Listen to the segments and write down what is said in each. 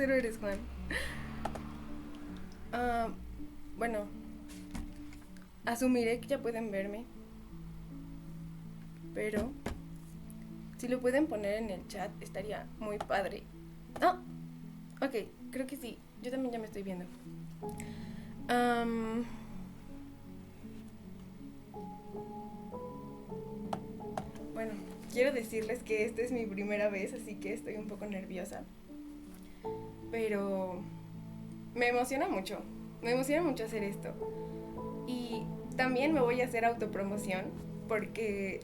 grosero eres, Juan. Ah, bueno, asumiré que ya pueden verme, pero si lo pueden poner en el chat estaría muy padre. Ah, ok, creo que sí. Yo también ya me estoy viendo. Am, bueno, quiero decirles que esta es mi primera vez, así que estoy un poco nerviosa. Pero me emociona mucho. Me emociona mucho hacer esto. Y también me voy a hacer autopromoción porque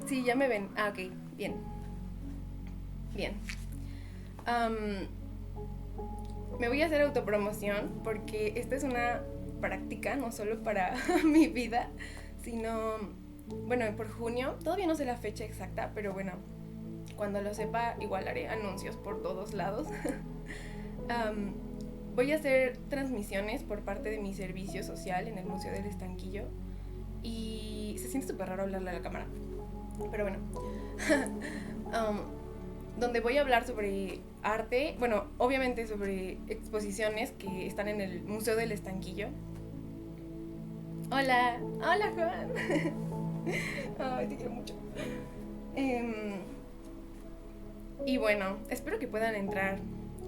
sí, ya me ven. Ah, ok, bien. Bien. Am, Me voy a hacer autopromoción porque esta es una práctica, no solo para mi vida, sino, bueno, por junio, todavía no sé la fecha exacta, pero bueno, cuando lo sepa igual haré anuncios por todos lados. Am, Voy a hacer transmisiones por parte de mi servicio social en el Museo del Estanquillo y se siente súper raro hablarle a la cámara, pero bueno. um, Donde voy a hablar sobre arte, bueno, obviamente sobre exposiciones que están en el Museo del Estanquillo. Hola, hola Juan. Ay, te quiero mucho. Em, y bueno, espero que puedan entrar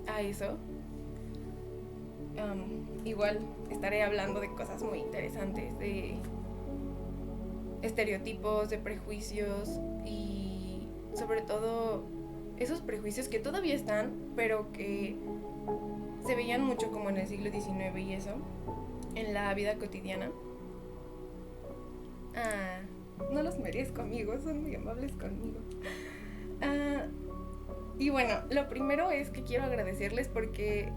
a eso. Igual estaré hablando de cosas muy interesantes, de estereotipos, de prejuicios y sobre todo esos prejuicios que todavía están, pero que se veían mucho como en el siglo XIX y eso, en la vida cotidiana. Ah, no los merezco, amigos, son muy amables conmigo. Ah, y bueno, lo primero es que quiero agradecerles porque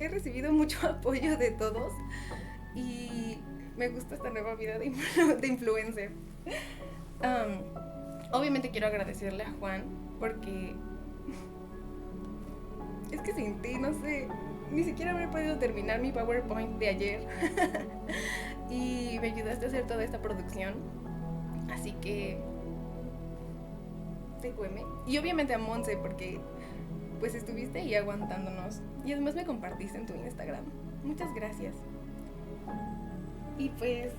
he recibido mucho apoyo de todos y me gusta esta nueva vida de influencer. Um, Obviamente quiero agradecerle a Juan porque es que sin ti, no sé, ni siquiera habré podido terminar mi PowerPoint de ayer. Y me ayudaste a hacer toda esta producción. Así que te cueme. Y obviamente a Monse porque pues estuviste ahí aguantándonos. Y además me compartiste en tu Instagram. Muchas gracias. Y pues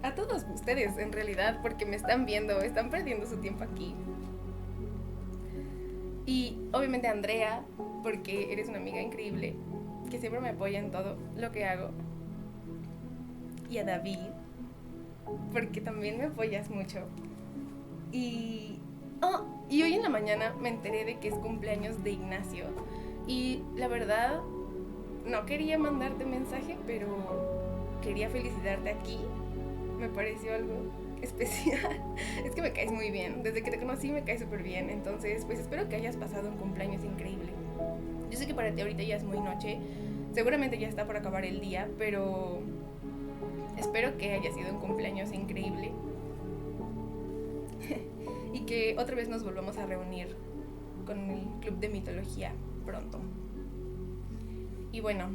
a todos ustedes en realidad porque me están viendo, están perdiendo su tiempo aquí. Y obviamente a Andrea porque eres una amiga increíble que siempre me apoya en todo lo que hago. Y a David porque también me apoyas mucho. Y, oh, y hoy en la mañana me enteré de que es cumpleaños de Ignacio. Y la verdad, no quería mandarte mensaje, pero quería felicitarte aquí. Me pareció algo especial. Es que me caes muy bien. Desde que te conocí me caes súper bien. Entonces, pues espero que hayas pasado un cumpleaños increíble. Yo sé que para ti ahorita ya es muy noche. Seguramente ya está por acabar el día, pero espero que haya sido un cumpleaños increíble. Y que otra vez nos volvamos a reunir con el Club de Mitología pronto. Y bueno,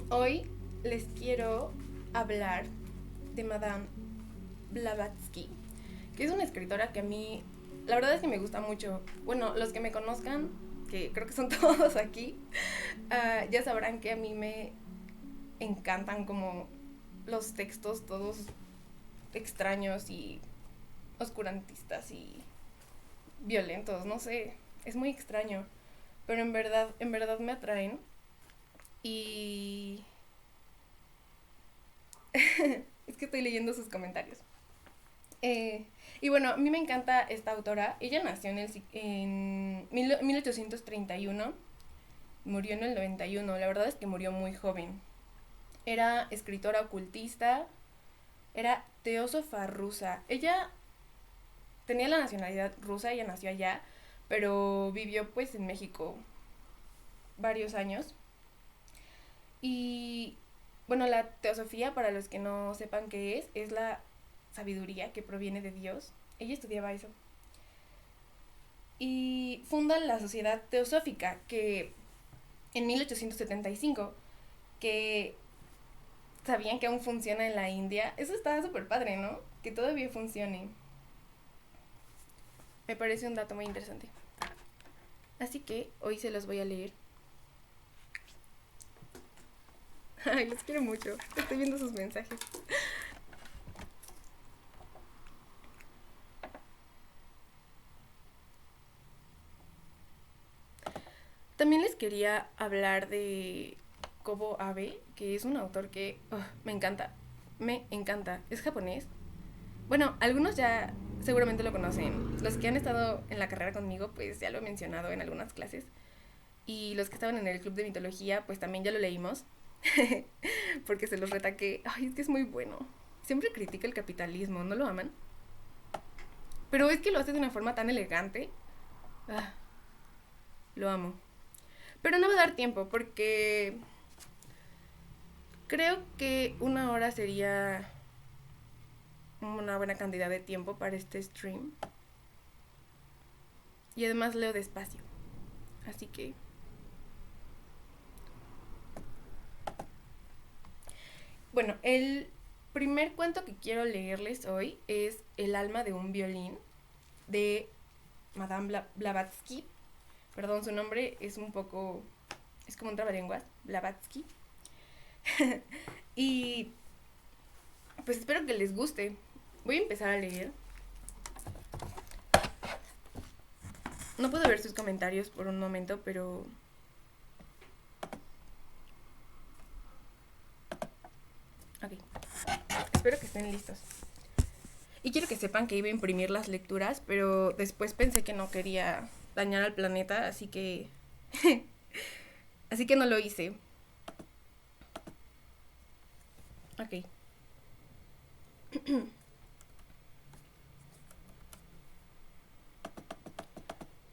hoy les quiero hablar de Madame Blavatsky, que es una escritora que a mí, la verdad es que me gusta mucho. Bueno, los que me conozcan, que creo que son todos aquí, ya sabrán que a mí me encantan como los textos todos extraños y oscurantistas y violentos, no sé, es muy extraño, pero en verdad me atraen y es que estoy leyendo sus comentarios. Eh, y bueno, a mí me encanta esta autora. Ella nació en 1831, murió en el 91. La verdad es que murió muy joven. Era escritora ocultista, era teósofa rusa. Ella tenía la nacionalidad rusa, ella nació allá, pero vivió pues en México varios años. Y bueno, la teosofía, para los que no sepan qué es la sabiduría que proviene de Dios. Ella estudiaba eso. Y funda la Sociedad Teosófica, que en 1875, que sabían que aún funciona en la India. Eso está súper padre, ¿no? Que todavía funcione. Me parece un dato muy interesante. Así que hoy se los voy a leer. Ay, los quiero mucho. Estoy viendo sus mensajes. También les quería hablar de Kobo Abe, que es un autor que me encanta. Me encanta. Es japonés. Bueno, algunos ya seguramente lo conocen. Los que han estado en la carrera conmigo, pues ya lo he mencionado en algunas clases. Y los que estaban en el club de mitología, pues también ya lo leímos. Porque se los retaqué. Ay, es que es muy bueno. Siempre critica el capitalismo, ¿no lo aman? Pero es que lo hace de una forma tan elegante. Ah, lo amo. Pero no va a dar tiempo porque creo que una hora sería una buena cantidad de tiempo para este stream. Y además leo despacio. Así que... Bueno, el primer cuento que quiero leerles hoy es El alma de un violín de Madame Blavatsky. Perdón, su nombre es un poco... es como un trabalenguas, Blavatsky. Y pues espero que les guste. Voy a empezar a leer. No puedo ver sus comentarios por un momento, pero... Ok. Espero que estén listos. Y quiero que sepan que iba a imprimir las lecturas, pero después pensé que no quería dañar al planeta, así que... así que no lo hice. Ok.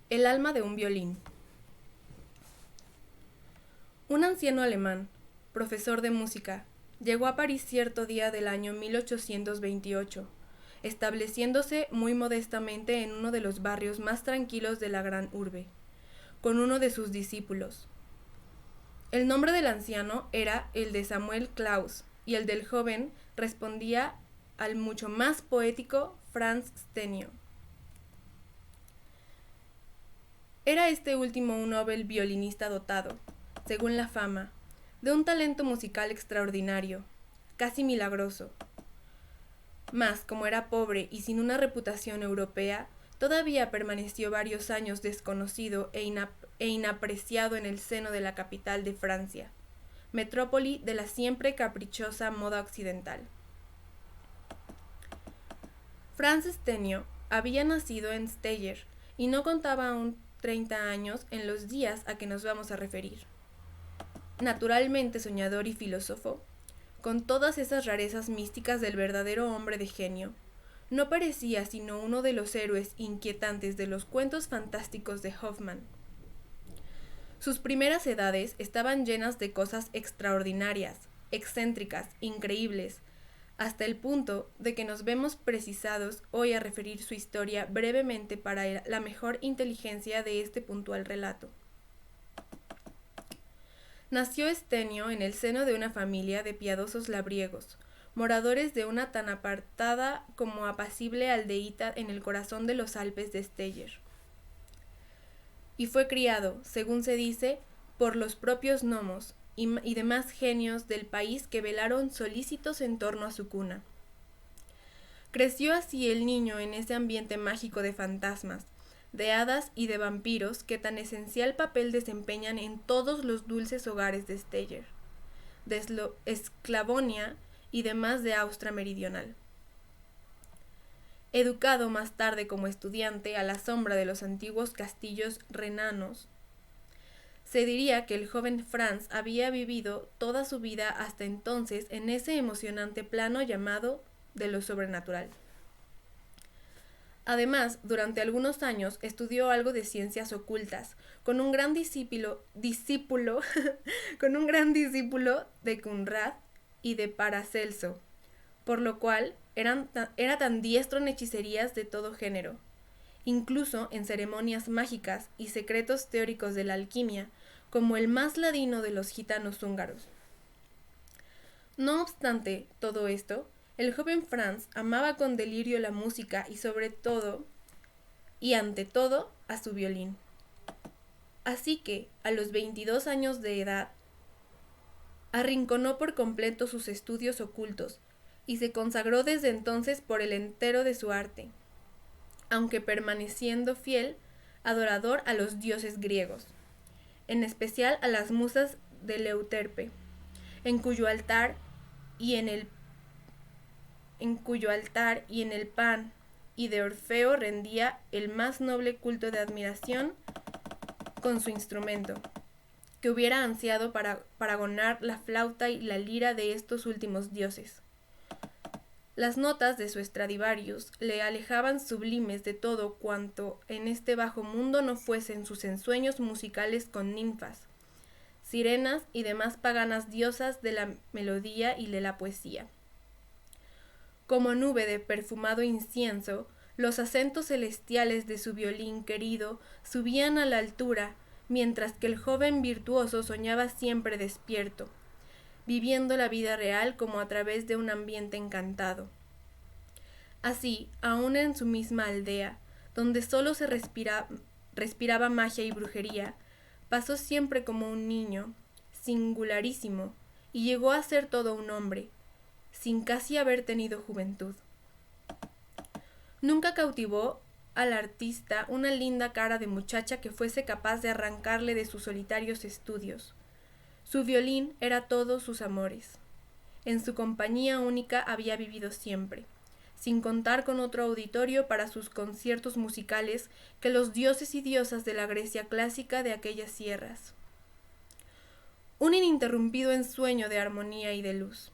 El alma de un violín. Un anciano alemán, profesor de música, llegó a París cierto día del año 1828, estableciéndose muy modestamente en uno de los barrios más tranquilos de la gran urbe, con uno de sus discípulos. El nombre del anciano era el de Samuel Claus y el del joven respondía al mucho más poético Franz Stennio. Era este último un noble violinista dotado, según la fama, de un talento musical extraordinario, casi milagroso. Mas, como era pobre y sin una reputación europea, todavía permaneció varios años desconocido e inapreciado en el seno de la capital de Francia, metrópoli de la siempre caprichosa moda occidental. Franz Stennio había nacido en Steyr y no contaba aún 30 años en los días a que nos vamos a referir. Naturalmente soñador y filósofo, con todas esas rarezas místicas del verdadero hombre de genio, no parecía sino uno de los héroes inquietantes de los cuentos fantásticos de Hoffmann. Sus primeras edades estaban llenas de cosas extraordinarias, excéntricas, increíbles, hasta el punto de que nos vemos precisados hoy a referir su historia brevemente para la mejor inteligencia de este puntual relato. Nació Stennio en el seno de una familia de piadosos labriegos, moradores de una tan apartada como apacible aldeíta en el corazón de los Alpes de Steyr. Y fue criado, según se dice, por los propios gnomos y demás genios del país que velaron solícitos en torno a su cuna. Creció así el niño en ese ambiente mágico de fantasmas, de hadas y de vampiros que tan esencial papel desempeñan en todos los dulces hogares de Steyr, de Esclavonia y demás de Austria Meridional. Educado más tarde como estudiante a la sombra de los antiguos castillos renanos, se diría que el joven Franz había vivido toda su vida hasta entonces en ese emocionante plano llamado de lo sobrenatural. Además, durante algunos años estudió algo de ciencias ocultas, con un gran discípulo de Conrad y de Paracelso, por lo cual era tan diestro en hechicerías de todo género, incluso en ceremonias mágicas y secretos teóricos de la alquimia, como el más ladino de los gitanos húngaros. No obstante todo esto, el joven Franz amaba con delirio la música y sobre todo, y ante todo, a su violín. Así que, a los 22 años de edad, arrinconó por completo sus estudios ocultos y se consagró desde entonces por el entero de su arte, aunque permaneciendo fiel adorador a los dioses griegos, en especial a las musas de Euterpe, en cuyo altar y en el Pan y de Orfeo rendía el más noble culto de admiración con su instrumento, que hubiera ansiado para paragonar la flauta y la lira de estos últimos dioses. Las notas de su Stradivarius le alejaban sublimes de todo cuanto en este bajo mundo no fuesen sus ensueños musicales con ninfas, sirenas y demás paganas diosas de la melodía y de la poesía. Como nube de perfumado incienso, los acentos celestiales de su violín querido subían a la altura, mientras que el joven virtuoso soñaba siempre despierto, viviendo la vida real como a través de un ambiente encantado. Así, aún en su misma aldea, donde solo se respiraba magia y brujería, pasó siempre como un niño, singularísimo, y llegó a ser todo un hombre, sin casi haber tenido juventud. Nunca cautivó al artista una linda cara de muchacha que fuese capaz de arrancarle de sus solitarios estudios. Su violín era todos sus amores. En su compañía única había vivido siempre, sin contar con otro auditorio para sus conciertos musicales que los dioses y diosas de la Grecia clásica de aquellas sierras. Un ininterrumpido ensueño de armonía y de luz.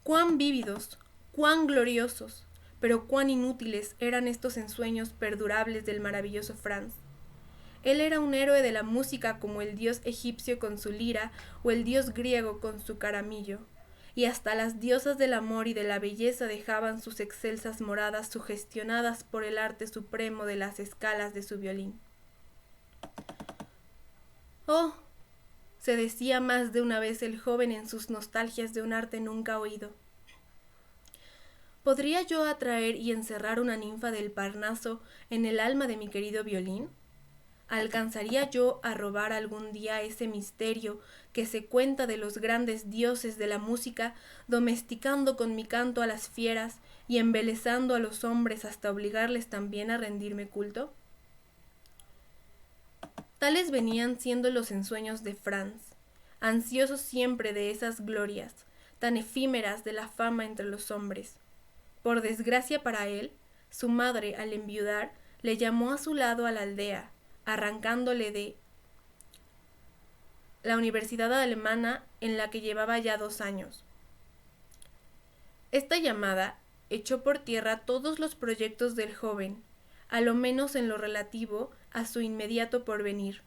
Cuán vívidos, cuán gloriosos, pero cuán inútiles eran estos ensueños perdurables del maravilloso Franz. Él era un héroe de la música como el dios egipcio con su lira o el dios griego con su caramillo, y hasta las diosas del amor y de la belleza dejaban sus excelsas moradas sugestionadas por el arte supremo de las escalas de su violín. «Oh», se decía más de una vez el joven en sus nostalgias de un arte nunca oído, ¿podría yo atraer y encerrar una ninfa del Parnaso en el alma de mi querido violín? ¿Alcanzaría yo a robar algún día ese misterio que se cuenta de los grandes dioses de la música, domesticando con mi canto a las fieras y embelesando a los hombres hasta obligarles también a rendirme culto? Tales venían siendo los ensueños de Franz, ansioso siempre de esas glorias, tan efímeras de la fama entre los hombres. Por desgracia para él, su madre, al enviudar, le llamó a su lado a la aldea, arrancándole de la universidad alemana en la que llevaba ya 2 años. Esta llamada echó por tierra todos los proyectos del joven, a lo menos en lo relativo a su inmediato porvenir,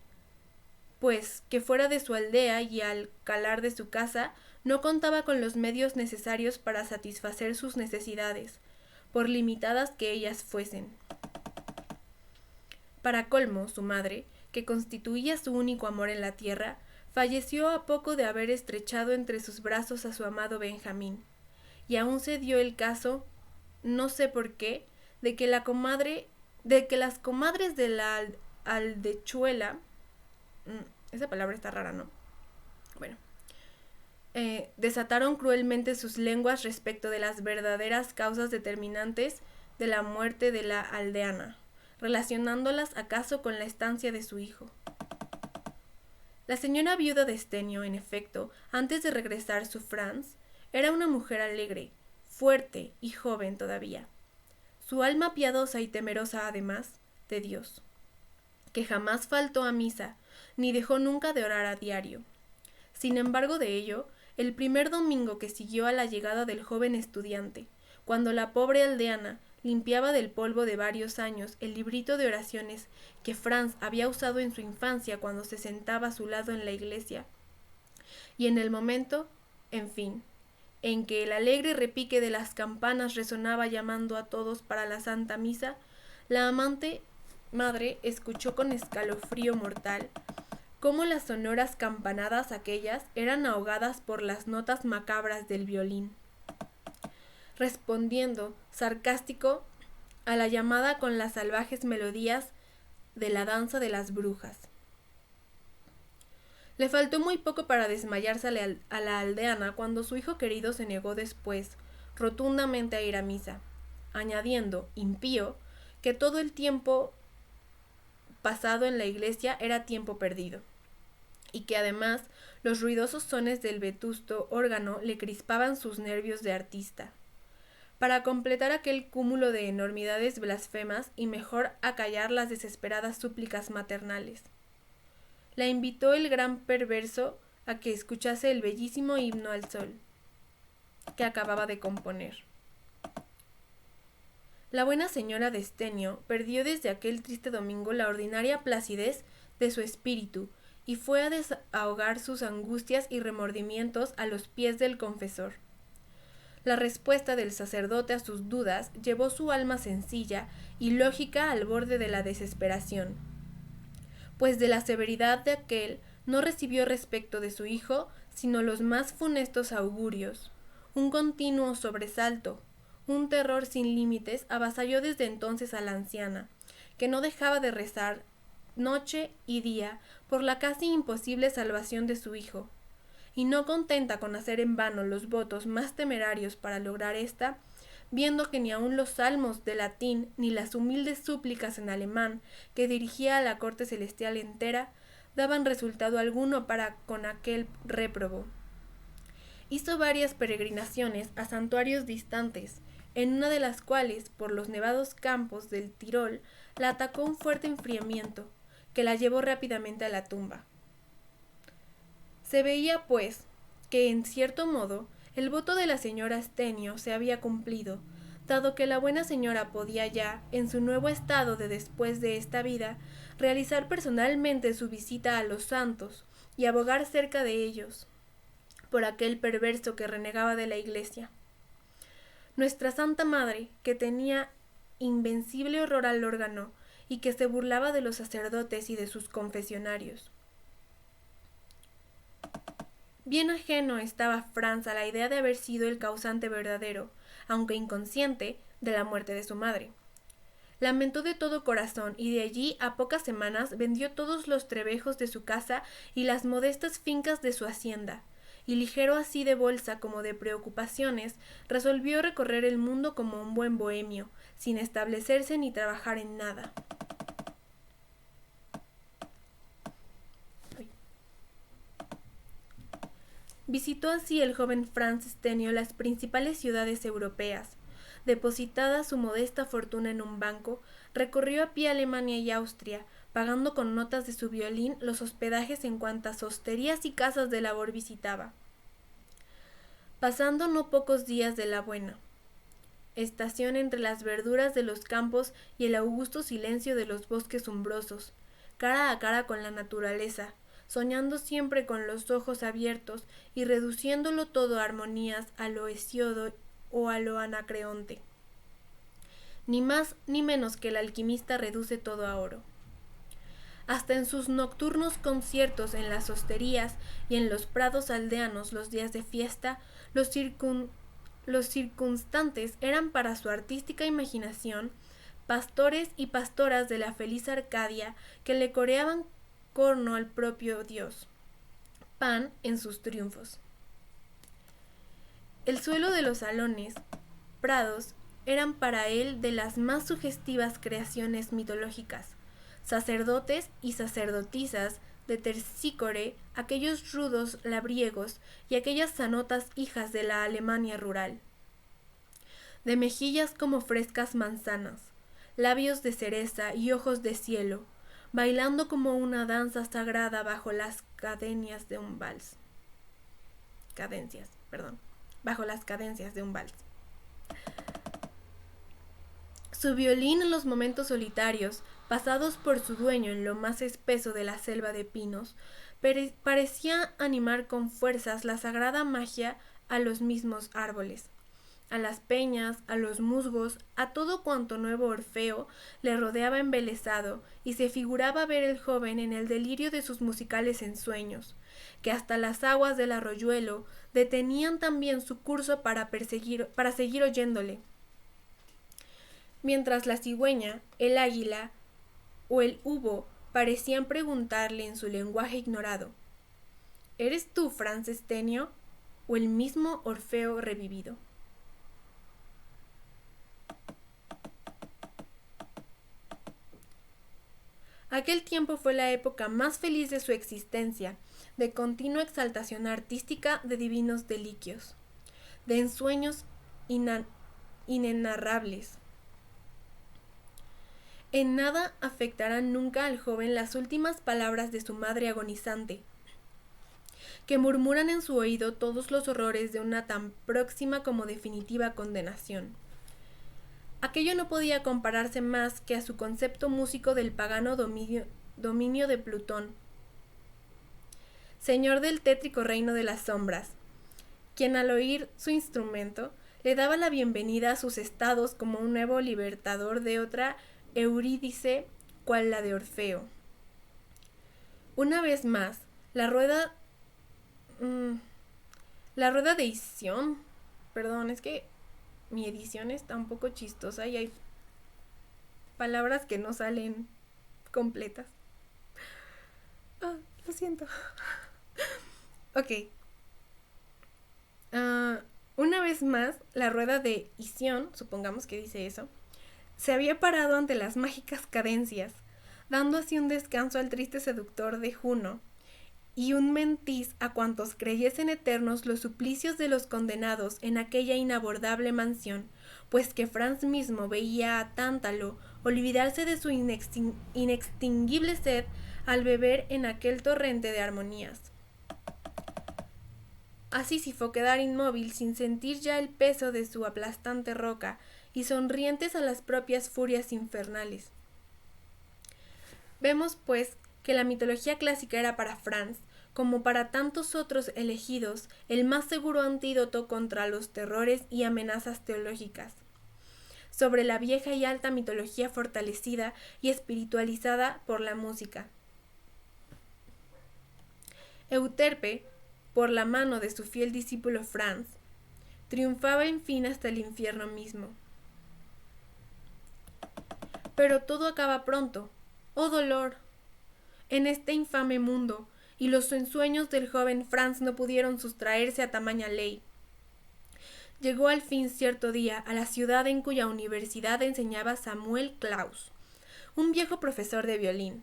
pues que fuera de su aldea y al calar de su casa no contaba con los medios necesarios para satisfacer sus necesidades, por limitadas que ellas fuesen. Para colmo, su madre, que constituía su único amor en la tierra, falleció a poco de haber estrechado entre sus brazos a su amado Benjamín, y aún se dio el caso, no sé por qué, de que las comadres de la aldechuela, esa palabra está rara, ¿no? Bueno, desataron cruelmente sus lenguas respecto de las verdaderas causas determinantes de la muerte de la aldeana, relacionándolas acaso con la estancia de su hijo. La señora viuda de Estenio, en efecto, antes de regresar su Franz, era una mujer alegre, fuerte y joven todavía. Su alma piadosa y temerosa, además, de Dios, que jamás faltó a misa, ni dejó nunca de orar a diario. Sin embargo de ello, el primer domingo que siguió a la llegada del joven estudiante, cuando la pobre aldeana limpiaba del polvo de varios años el librito de oraciones que Franz había usado en su infancia cuando se sentaba a su lado en la iglesia, y en el momento, en fin, en que el alegre repique de las campanas resonaba llamando a todos para la Santa Misa, la amante madre escuchó con escalofrío mortal cómo las sonoras campanadas aquellas eran ahogadas por las notas macabras del violín. Respondiendo, sarcástico, a la llamada con las salvajes melodías de la danza de las brujas. Le faltó muy poco para desmayarse a la aldeana cuando su hijo querido se negó después rotundamente a ir a misa, añadiendo, impío, que todo el tiempo pasado en la iglesia era tiempo perdido, y que además los ruidosos sones del vetusto órgano le crispaban sus nervios de artista. Para completar aquel cúmulo de enormidades blasfemas y mejor acallar las desesperadas súplicas maternales, la invitó el gran perverso a que escuchase el bellísimo himno al sol que acababa de componer. La buena señora de Estenio perdió desde aquel triste domingo la ordinaria placidez de su espíritu y fue a desahogar sus angustias y remordimientos a los pies del confesor. La respuesta del sacerdote a sus dudas llevó su alma sencilla y lógica al borde de la desesperación, pues de la severidad de aquel no recibió respecto de su hijo sino los más funestos augurios. Un continuo sobresalto, un terror sin límites avasalló desde entonces a la anciana, que no dejaba de rezar noche y día por la casi imposible salvación de su hijo, y no contenta con hacer en vano los votos más temerarios para lograr esta, viendo que ni aun los salmos de latín ni las humildes súplicas en alemán que dirigía a la corte celestial entera daban resultado alguno para con aquel réprobo. Hizo varias peregrinaciones a santuarios distantes, en una de las cuales, por los nevados campos del Tirol, la atacó un fuerte enfriamiento, que la llevó rápidamente a la tumba. Se veía, pues, que en cierto modo el voto de la señora Estenio se había cumplido, dado que la buena señora podía ya, en su nuevo estado de después de esta vida, realizar personalmente su visita a los santos y abogar cerca de ellos por aquel perverso que renegaba de la iglesia. Nuestra Santa Madre, que tenía invencible horror al órgano y que se burlaba de los sacerdotes y de sus confesionarios. Bien ajeno estaba Franz a la idea de haber sido el causante verdadero, aunque inconsciente, de la muerte de su madre. Lamentó de todo corazón y de allí a pocas semanas vendió todos los trebejos de su casa y las modestas fincas de su hacienda, y ligero así de bolsa como de preocupaciones, resolvió recorrer el mundo como un buen bohemio, sin establecerse ni trabajar en nada. Visitó así el joven Franz Estenio las principales ciudades europeas. Depositada su modesta fortuna en un banco, recorrió a pie Alemania y Austria, pagando con notas de su violín los hospedajes en cuantas hosterías y casas de labor visitaba. Pasando no pocos días de la buena estación entre las verduras de los campos y el augusto silencio de los bosques umbrosos, cara a cara con la naturaleza, soñando siempre con los ojos abiertos y reduciéndolo todo a armonías, a lo Hesíodo o a lo Anacreonte. Ni más ni menos que el alquimista reduce todo a oro. Hasta en sus nocturnos conciertos en las hosterías y en los prados aldeanos los días de fiesta, los circunstantes eran para su artística imaginación pastores y pastoras de la feliz Arcadia que le coreaban corno al propio Dios, Pan en sus triunfos. El suelo de los salones, prados, eran para él de las más sugestivas creaciones mitológicas. Sacerdotes y sacerdotisas de Terpsícore, aquellos rudos labriegos y aquellas sanotas hijas de la Alemania rural. De mejillas como frescas manzanas, labios de cereza y ojos de cielo, bailando como una danza sagrada bajo las cadencias de un vals. Bajo las cadencias de un vals. Su violín en los momentos solitarios, pasados por su dueño en lo más espeso de la selva de pinos, parecía animar con fuerzas la sagrada magia a los mismos árboles, a las peñas, a los musgos, a todo cuanto nuevo Orfeo le rodeaba embelesado, y se figuraba ver el joven en el delirio de sus musicales ensueños, que hasta las aguas del arroyuelo detenían también su curso para seguir oyéndole. Mientras la cigüeña, el águila o el hubo parecían preguntarle en su lenguaje ignorado: ¿eres tú, Franz Estenio, o el mismo Orfeo revivido? Aquel tiempo fue la época más feliz de su existencia, de continua exaltación artística de divinos deliquios, de ensueños inenarrables. En nada afectarán nunca al joven las últimas palabras de su madre agonizante, que murmuran en su oído todos los horrores de una tan próxima como definitiva condenación. Aquello no podía compararse más que a su concepto músico del pagano dominio de Plutón, señor del tétrico reino de las sombras, quien al oír su instrumento le daba la bienvenida a sus estados como un nuevo libertador de otra Eurídice cual la de Orfeo. Una vez más, la rueda de Isión, perdón, es que mi edición está un poco chistosa y hay palabras que no salen completas. Lo siento. Ok. Una vez más, la rueda de Isión, supongamos que dice eso, se había parado ante las mágicas cadencias, dando así un descanso al triste seductor de Juno, y un mentiz a cuantos creyesen eternos los suplicios de los condenados en aquella inabordable mansión, pues que Franz mismo veía a Tántalo olvidarse de su inextinguible sed al beber en aquel torrente de armonías. A Sísifo quedar inmóvil sin sentir ya el peso de su aplastante roca y sonrientes a las propias furias infernales. Vemos, pues, que la mitología clásica era para Franz, como para tantos otros elegidos, el más seguro antídoto contra los terrores y amenazas teológicas. Sobre la vieja y alta mitología fortalecida y espiritualizada por la música. Euterpe, por la mano de su fiel discípulo Franz, triunfaba en fin hasta el infierno mismo. Pero todo acaba pronto, ¡oh dolor!, en este infame mundo, y los ensueños del joven Franz no pudieron sustraerse a tamaña ley. Llegó al fin cierto día a la ciudad en cuya universidad enseñaba Samuel Claus, un viejo profesor de violín.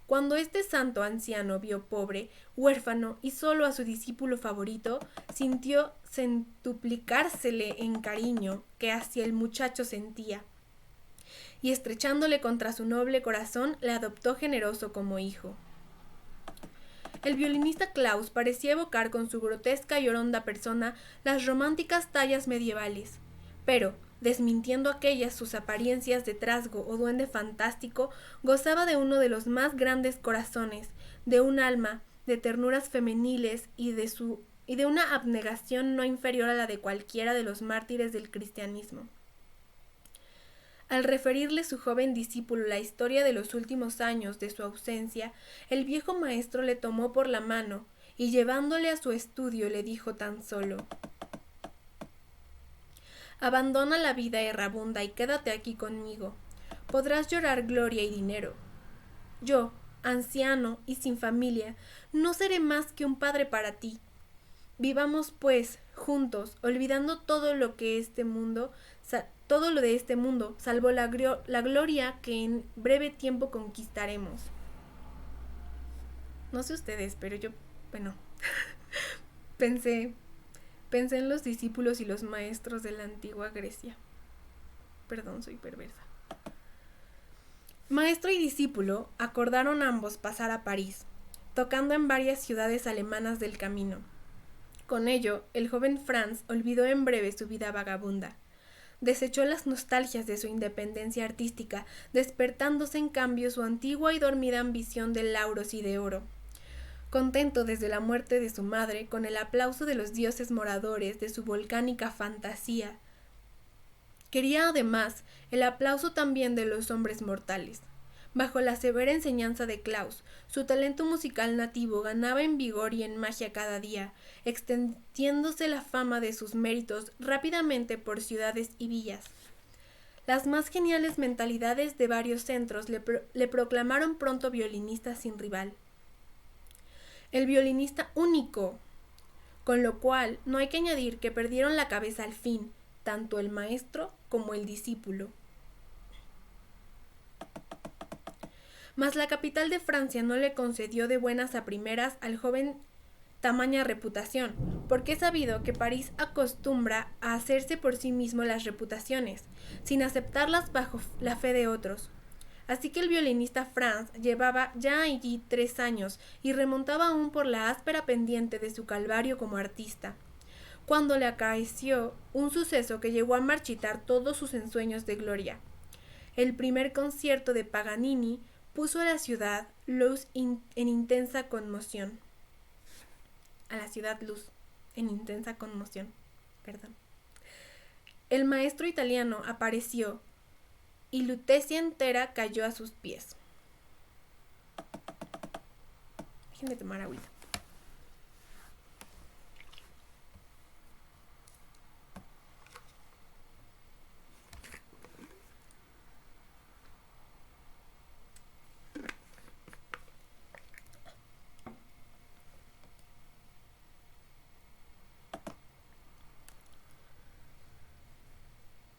Cuando este santo anciano vio pobre, huérfano y solo a su discípulo favorito, sintió centuplicársele en cariño que hacia el muchacho sentía, y estrechándole contra su noble corazón, le adoptó generoso como hijo. El violinista Claus parecía evocar con su grotesca y horonda persona las románticas tallas medievales, pero, desmintiendo aquellas sus apariencias de trasgo o duende fantástico, gozaba de uno de los más grandes corazones, de un alma, de ternuras femeniles y de una abnegación no inferior a la de cualquiera de los mártires del cristianismo. Al referirle su joven discípulo la historia de los últimos años de su ausencia, el viejo maestro le tomó por la mano y llevándole a su estudio le dijo tan solo: «Abandona la vida errabunda y quédate aquí conmigo. Podrás llorar gloria y dinero. Yo, anciano y sin familia, no seré más que un padre para ti. Vivamos, pues, juntos, olvidando todo lo de este mundo, salvo la gloria que en breve tiempo conquistaremos». No sé ustedes, pero yo, pensé en los discípulos y los maestros de la antigua Grecia. Perdón, soy perversa. Maestro y discípulo acordaron ambos pasar a París, tocando en varias ciudades alemanas del camino. Con ello, el joven Franz olvidó en breve su vida vagabunda. Desechó las nostalgias de su independencia artística, despertándose en cambio su antigua y dormida ambición de lauros y de oro. Contento desde la muerte de su madre, con el aplauso de los dioses moradores de su volcánica fantasía, quería además el aplauso también de los hombres mortales. Bajo la severa enseñanza de Claus, su talento musical nativo ganaba en vigor y en magia cada día, extendiéndose la fama de sus méritos rápidamente por ciudades y villas. Las más geniales mentalidades de varios centros le proclamaron pronto violinista sin rival. El violinista único, con lo cual no hay que añadir que perdieron la cabeza al fin, tanto el maestro como el discípulo. Mas la capital de Francia no le concedió de buenas a primeras al joven tamaña reputación, porque es sabido que París acostumbra a hacerse por sí mismo las reputaciones, sin aceptarlas bajo la fe de otros. Así que el violinista Franz llevaba ya allí 3 años y remontaba aún por la áspera pendiente de su calvario como artista, cuando le acaeció un suceso que llegó a marchitar todos sus ensueños de gloria. El primer concierto de Paganini puso a la ciudad luz en intensa conmoción. A la ciudad luz en intensa conmoción. El maestro italiano apareció y Lutecia entera cayó a sus pies. Déjenme tomar agüita.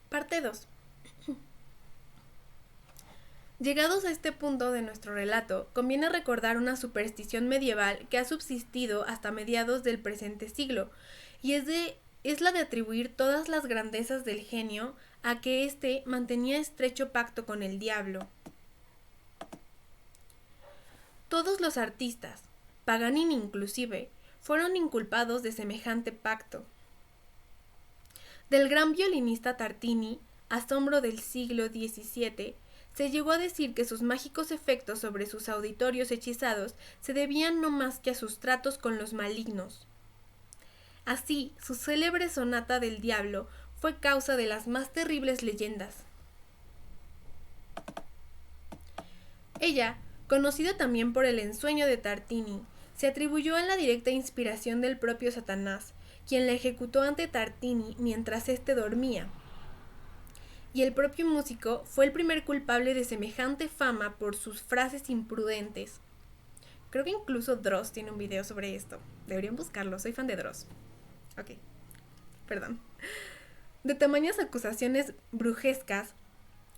Parte 2. Llegados a este punto de nuestro relato, conviene recordar una superstición medieval que ha subsistido hasta mediados del presente siglo, y es la de atribuir todas las grandezas del genio a que éste mantenía estrecho pacto con el diablo. Todos los artistas, Paganini inclusive, fueron inculpados de semejante pacto. Del gran violinista Tartini, asombro del siglo XVII, se llegó a decir que sus mágicos efectos sobre sus auditorios hechizados se debían no más que a sus tratos con los malignos. Así, su célebre sonata del diablo fue causa de las más terribles leyendas. Ella, conocida también por el ensueño de Tartini, se atribuyó a la directa inspiración del propio Satanás, quien la ejecutó ante Tartini mientras éste dormía. Y el propio músico fue el primer culpable de semejante fama por sus frases imprudentes. Creo que incluso Dross tiene un video sobre esto. Deberían buscarlo, soy fan de Dross. Ok, perdón. De tamañas acusaciones brujescas,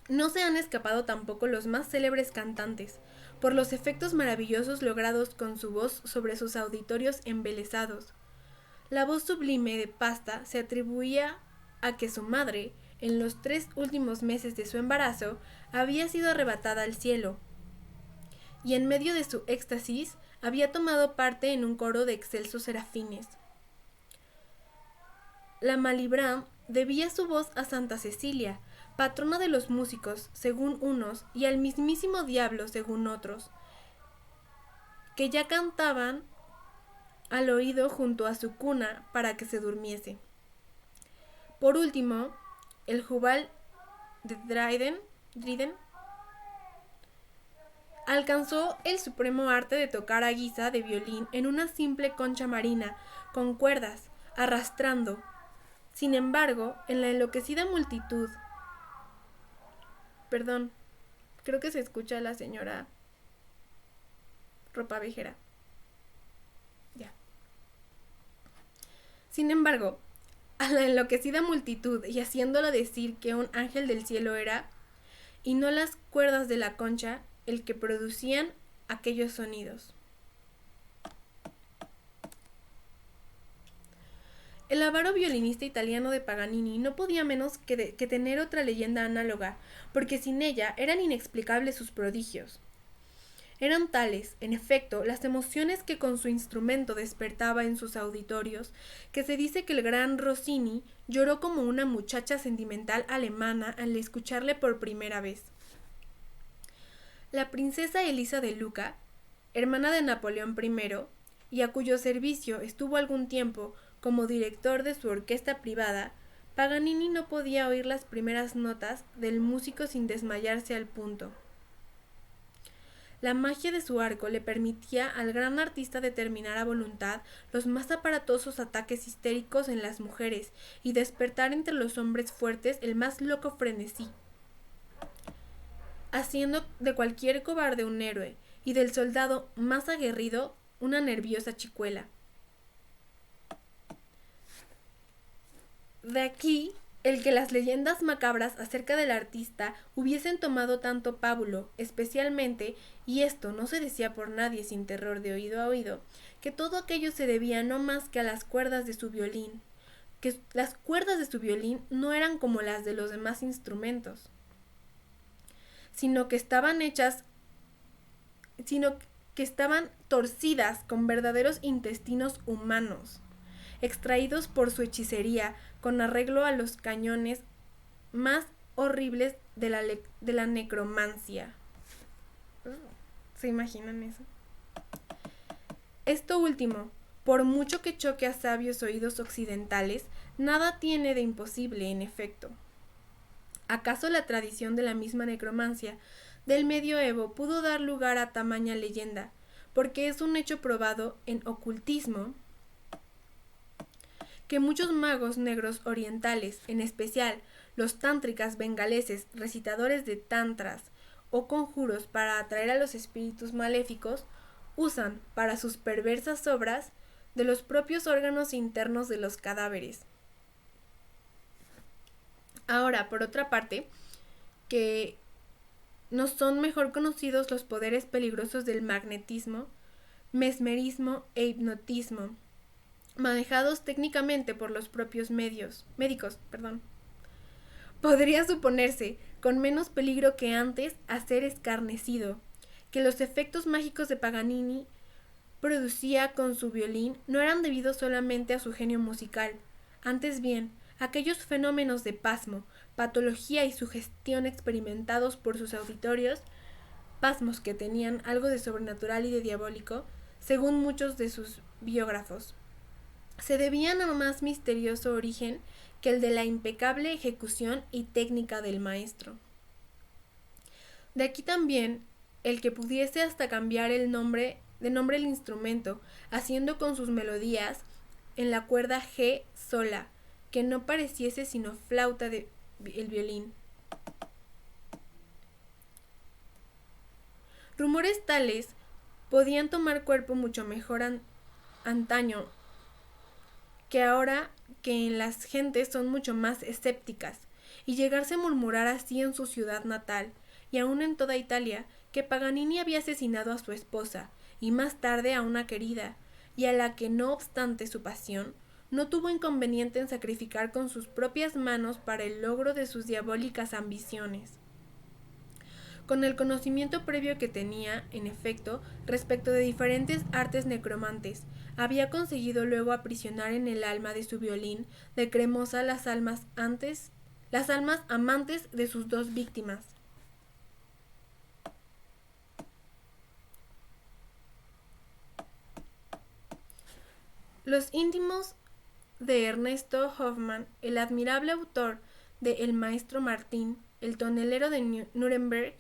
no se han escapado tampoco los más célebres cantantes, por los efectos maravillosos logrados con su voz sobre sus auditorios embelesados. La voz sublime de Pasta se atribuía a que su madre, en los 3 últimos meses de su embarazo, había sido arrebatada al cielo, y en medio de su éxtasis había tomado parte en un coro de excelsos serafines. La Malibran debía su voz a Santa Cecilia, patrona de los músicos, según unos, y al mismísimo diablo, según otros, que ya cantaban al oído junto a su cuna para que se durmiese. Por último, el Jubal de Dryden alcanzó el supremo arte de tocar a guisa de violín en una simple concha marina, con cuerdas, arrastrando. Sin embargo, en la enloquecida multitud... Perdón, creo que se escucha a la señora Ropavejera. Ya. Sin embargo, a la enloquecida multitud y haciéndola decir que un ángel del cielo era, y no las cuerdas de la concha, el que producían aquellos sonidos. El avaro violinista italiano de Paganini no podía menos que tener otra leyenda análoga, porque sin ella eran inexplicables sus prodigios. Eran tales, en efecto, las emociones que con su instrumento despertaba en sus auditorios, que se dice que el gran Rossini lloró como una muchacha sentimental alemana al escucharle por primera vez. La princesa Elisa de Luca, hermana de Napoleón I, y a cuyo servicio estuvo algún tiempo como director de su orquesta privada, Paganini no podía oír las primeras notas del músico sin desmayarse al punto. La magia de su arco le permitía al gran artista determinar a voluntad los más aparatosos ataques histéricos en las mujeres y despertar entre los hombres fuertes el más loco frenesí. haciendo de cualquier cobarde un héroe y del soldado más aguerrido una nerviosa chicuela. De aquí el que las leyendas macabras acerca del artista hubiesen tomado tanto pábulo, especialmente, y esto no se decía por nadie sin terror de oído a oído, que todo aquello se debía no más que a las cuerdas de su violín, que las cuerdas de su violín no eran como las de los demás instrumentos, sino que estaban torcidas con verdaderos intestinos humanos, extraídos por su hechicería con arreglo a los cañones más horribles de la necromancia. ¿Se imaginan eso? Esto último, por mucho que choque a sabios oídos occidentales, nada tiene de imposible, en efecto. ¿Acaso la tradición de la misma necromancia del medioevo pudo dar lugar a tamaña leyenda? Porque es un hecho probado en ocultismo que muchos magos negros orientales, en especial los tántricas bengaleses, recitadores de tantras o conjuros para atraer a los espíritus maléficos, usan para sus perversas obras de los propios órganos internos de los cadáveres. Ahora, por otra parte, que no son mejor conocidos los poderes peligrosos del magnetismo, mesmerismo e hipnotismo, manejados técnicamente por los propios médicos. Podría suponerse, con menos peligro que antes, a ser escarnecido, que los efectos mágicos de Paganini producía con su violín no eran debidos solamente a su genio musical, antes bien, aquellos fenómenos de pasmo, patología y sugestión experimentados por sus auditorios, pasmos que tenían algo de sobrenatural y de diabólico, según muchos de sus biógrafos, se debían a un más misterioso origen que el de la impecable ejecución y técnica del maestro. De aquí también el que pudiese hasta cambiar de nombre el instrumento, haciendo con sus melodías en la cuerda G sola, que no pareciese sino flauta el violín. Rumores tales podían tomar cuerpo mucho mejor antaño que ahora, que en las gentes son mucho más escépticas, y llegarse a murmurar así en su ciudad natal, y aun en toda Italia, que Paganini había asesinado a su esposa, y más tarde a una querida, y a la que no obstante su pasión, no tuvo inconveniente en sacrificar con sus propias manos para el logro de sus diabólicas ambiciones. Con el conocimiento previo que tenía, en efecto, respecto de diferentes artes necromantes, había conseguido luego aprisionar en el alma de su violín de cremosa las almas amantes de sus dos víctimas. Los íntimos de Ernesto Hoffmann, el admirable autor de El Maestro Martín, El tonelero de Nuremberg,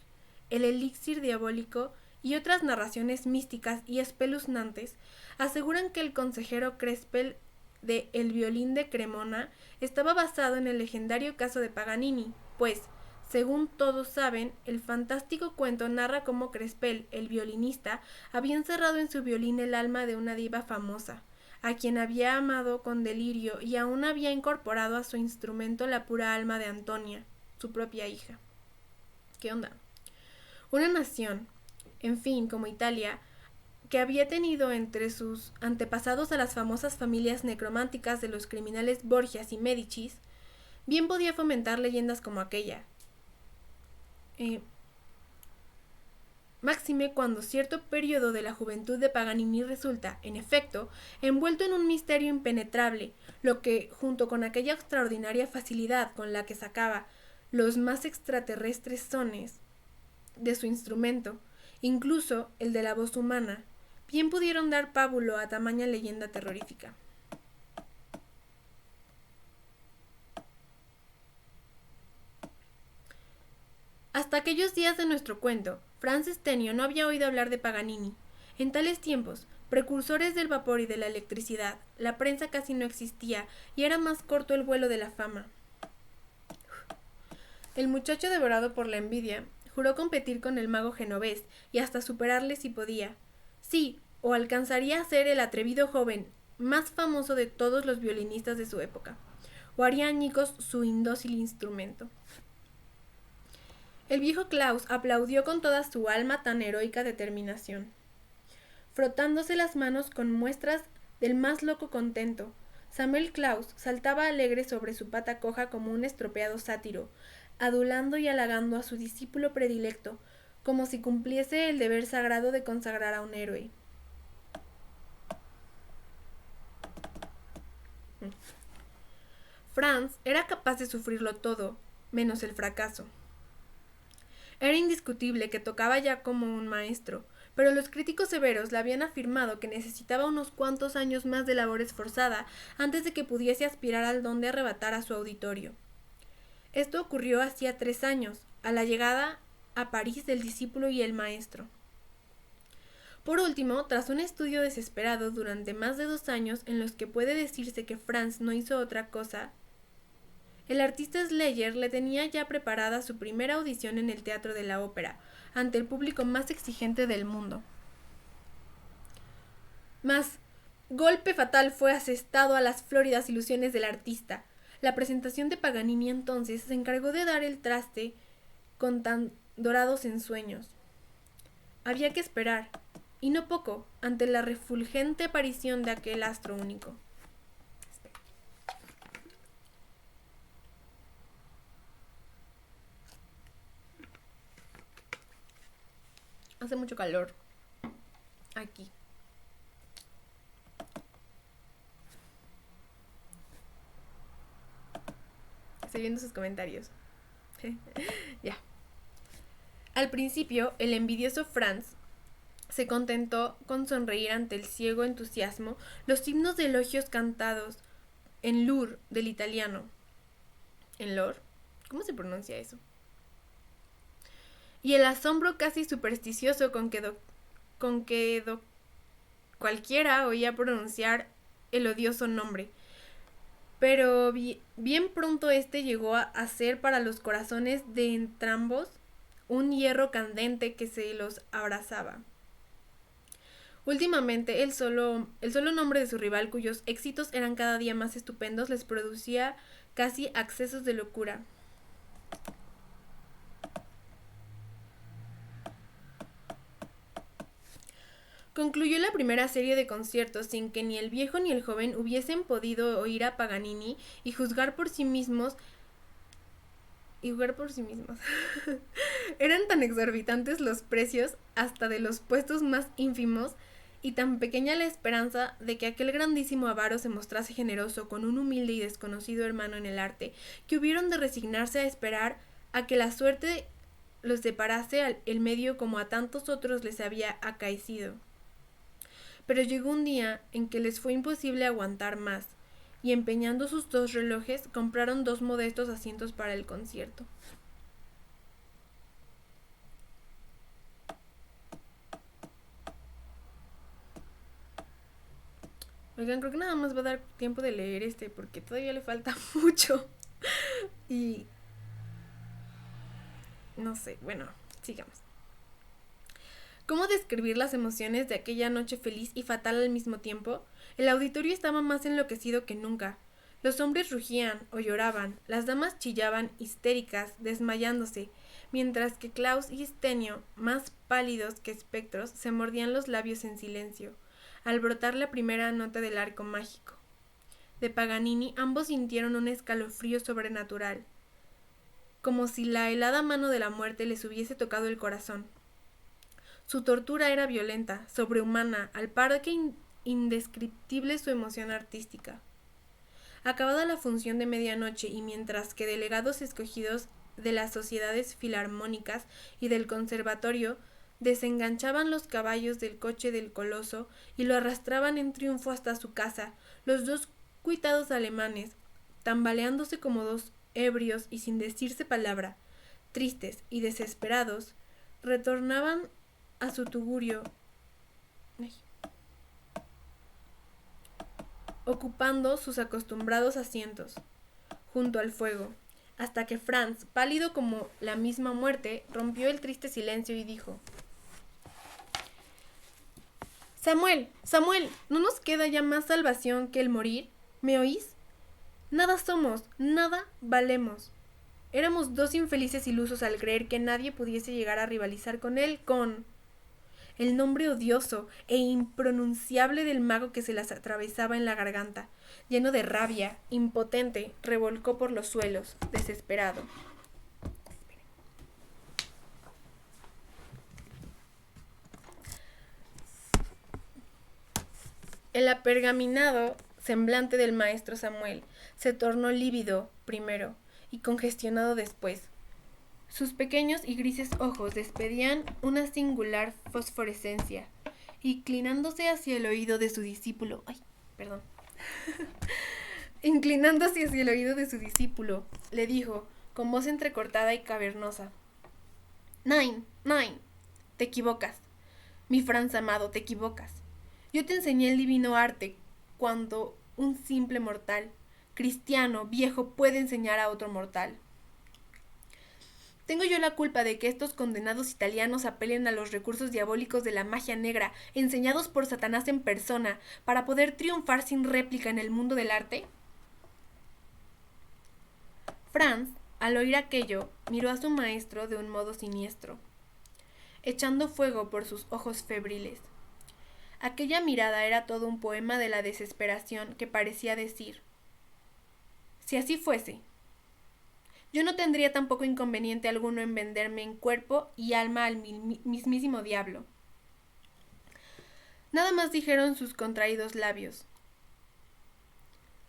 El elixir diabólico y otras narraciones místicas y espeluznantes, aseguran que el consejero Crespel de El violín de Cremona estaba basado en el legendario caso de Paganini, pues, según todos saben, el fantástico cuento narra cómo Crespel, el violinista, había encerrado en su violín el alma de una diva famosa, a quien había amado con delirio y aún había incorporado a su instrumento la pura alma de Antonia, su propia hija. ¿Qué onda? Una nación, en fin, como Italia, que había tenido entre sus antepasados a las famosas familias necrománticas de los criminales Borgias y Médicis, bien podía fomentar leyendas como aquella. Máxime cuando cierto periodo de la juventud de Paganini resulta, en efecto, envuelto en un misterio impenetrable, lo que, junto con aquella extraordinaria facilidad con la que sacaba los más extraterrestres sones de su instrumento, incluso el de la voz humana, bien pudieron dar pábulo a tamaña leyenda terrorífica. Hasta aquellos días de nuestro cuento, Franz Stenio no había oído hablar de Paganini. En tales tiempos, precursores del vapor y de la electricidad, la prensa casi no existía y era más corto el vuelo de la fama. El muchacho, devorado por la envidia, Juró competir con el mago genovés y hasta superarle si podía. Sí, o alcanzaría a ser el atrevido joven más famoso de todos los violinistas de su época, o haría añicos su indócil instrumento. El viejo Klaus aplaudió con toda su alma tan heroica determinación, frotándose las manos con muestras del más loco contento. Samuel Klaus saltaba alegre sobre su pata coja como un estropeado sátiro, adulando y halagando a su discípulo predilecto, como si cumpliese el deber sagrado de consagrar a un héroe. Franz era capaz de sufrirlo todo, menos el fracaso. Era indiscutible que tocaba ya como un maestro, pero los críticos severos le habían afirmado que necesitaba unos cuantos años más de labor esforzada antes de que pudiese aspirar al don de arrebatar a su auditorio. Esto ocurrió hacía 3 años, a la llegada a París del discípulo y el maestro. Por último, tras un estudio desesperado durante más de 2 años en los que puede decirse que Franz no hizo otra cosa, el artista Sleyer le tenía ya preparada su primera audición en el Teatro de la Ópera, ante el público más exigente del mundo. Mas, golpe fatal fue asestado a las flóridas ilusiones del artista. La presentación de Paganini entonces se encargó de dar el traste con tan dorados ensueños. Había que esperar, y no poco, ante la refulgente aparición de aquel astro único. Hace mucho calor aquí. Estoy viendo sus comentarios. Ya. Al principio, el envidioso Franz se contentó con sonreír ante el ciego entusiasmo los himnos de elogios cantados en Lour del italiano. ¿En Lour? ¿Cómo se pronuncia eso? Y el asombro casi supersticioso con que cualquiera oía pronunciar el odioso nombre. Pero bien pronto este llegó a ser para los corazones de entrambos un hierro candente que se los abrazaba. Últimamente el solo nombre de su rival, cuyos éxitos eran cada día más estupendos, les producía casi accesos de locura. Concluyó la primera serie de conciertos sin que ni el viejo ni el joven hubiesen podido oír a Paganini y juzgar por sí mismos. Eran tan exorbitantes los precios, hasta de los puestos más ínfimos, y tan pequeña la esperanza de que aquel grandísimo avaro se mostrase generoso con un humilde y desconocido hermano en el arte, que hubieron de resignarse a esperar a que la suerte los deparase el medio como a tantos otros les había acaecido. Pero llegó un día en que les fue imposible aguantar más, y empeñando sus 2 relojes, compraron 2 modestos asientos para el concierto. Oigan, creo que nada más va a dar tiempo de leer porque todavía le falta mucho. Y no sé, bueno, sigamos. ¿Cómo describir las emociones de aquella noche feliz y fatal al mismo tiempo? El auditorio estaba más enloquecido que nunca. Los hombres rugían o lloraban, las damas chillaban histéricas, desmayándose, mientras que Klaus y Stenio, más pálidos que espectros, se mordían los labios en silencio, al brotar la primera nota del arco mágico. De Paganini ambos sintieron un escalofrío sobrenatural, como si la helada mano de la muerte les hubiese tocado el corazón. Su tortura era violenta, sobrehumana, al par que indescriptible su emoción artística. Acabada la función de medianoche y mientras que delegados escogidos de las sociedades filarmónicas y del conservatorio desenganchaban los caballos del coche del coloso y lo arrastraban en triunfo hasta su casa, los 2 cuitados alemanes, tambaleándose como 2 ebrios y sin decirse palabra, tristes y desesperados, retornaban a su tugurio, ocupando sus acostumbrados asientos, junto al fuego. hasta que Franz, pálido como la misma muerte, rompió el triste silencio y dijo: Samuel, Samuel, ¿no nos queda ya más salvación que el morir? ¿Me oís? Nada somos, nada valemos. Éramos dos infelices ilusos al creer que nadie pudiese llegar a rivalizar con él, con el nombre odioso e impronunciable del mago que se las atravesaba en la garganta. Lleno de rabia, impotente, revolcó por los suelos, desesperado. El apergaminado semblante del maestro Samuel se tornó lívido primero y congestionado después. Sus pequeños y grises ojos despedían una singular fosforescencia, inclinándose hacia el oído de su discípulo. Inclinándose hacia el oído de su discípulo, le dijo, con voz entrecortada y cavernosa: Nein, te equivocas. Mi Franz amado, te equivocas. Yo te enseñé el divino arte cuando un simple mortal, cristiano, viejo, puede enseñar a otro mortal. ¿Tengo yo la culpa de que estos condenados italianos apelen a los recursos diabólicos de la magia negra, enseñados por Satanás en persona, para poder triunfar sin réplica en el mundo del arte? Franz, al oír aquello, miró a su maestro de un modo siniestro, echando fuego por sus ojos febriles. Aquella mirada era todo un poema de la desesperación que parecía decir: si así fuese, yo no tendría tampoco inconveniente alguno en venderme en cuerpo y alma al mismísimo diablo. Nada más dijeron sus contraídos labios.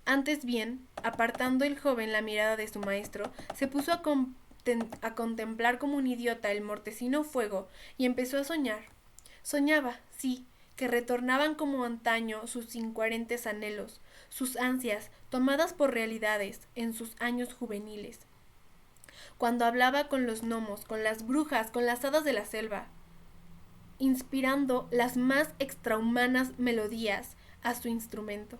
Antes bien, apartando el joven la mirada de su maestro, se puso a contemplar como un idiota el mortecino fuego y empezó a soñar. Soñaba, sí, que retornaban como antaño sus incoherentes anhelos, sus ansias, tomadas por realidades en sus años juveniles. Cuando hablaba con los gnomos, con las brujas, con las hadas de la selva, inspirando las más extrahumanas melodías a su instrumento.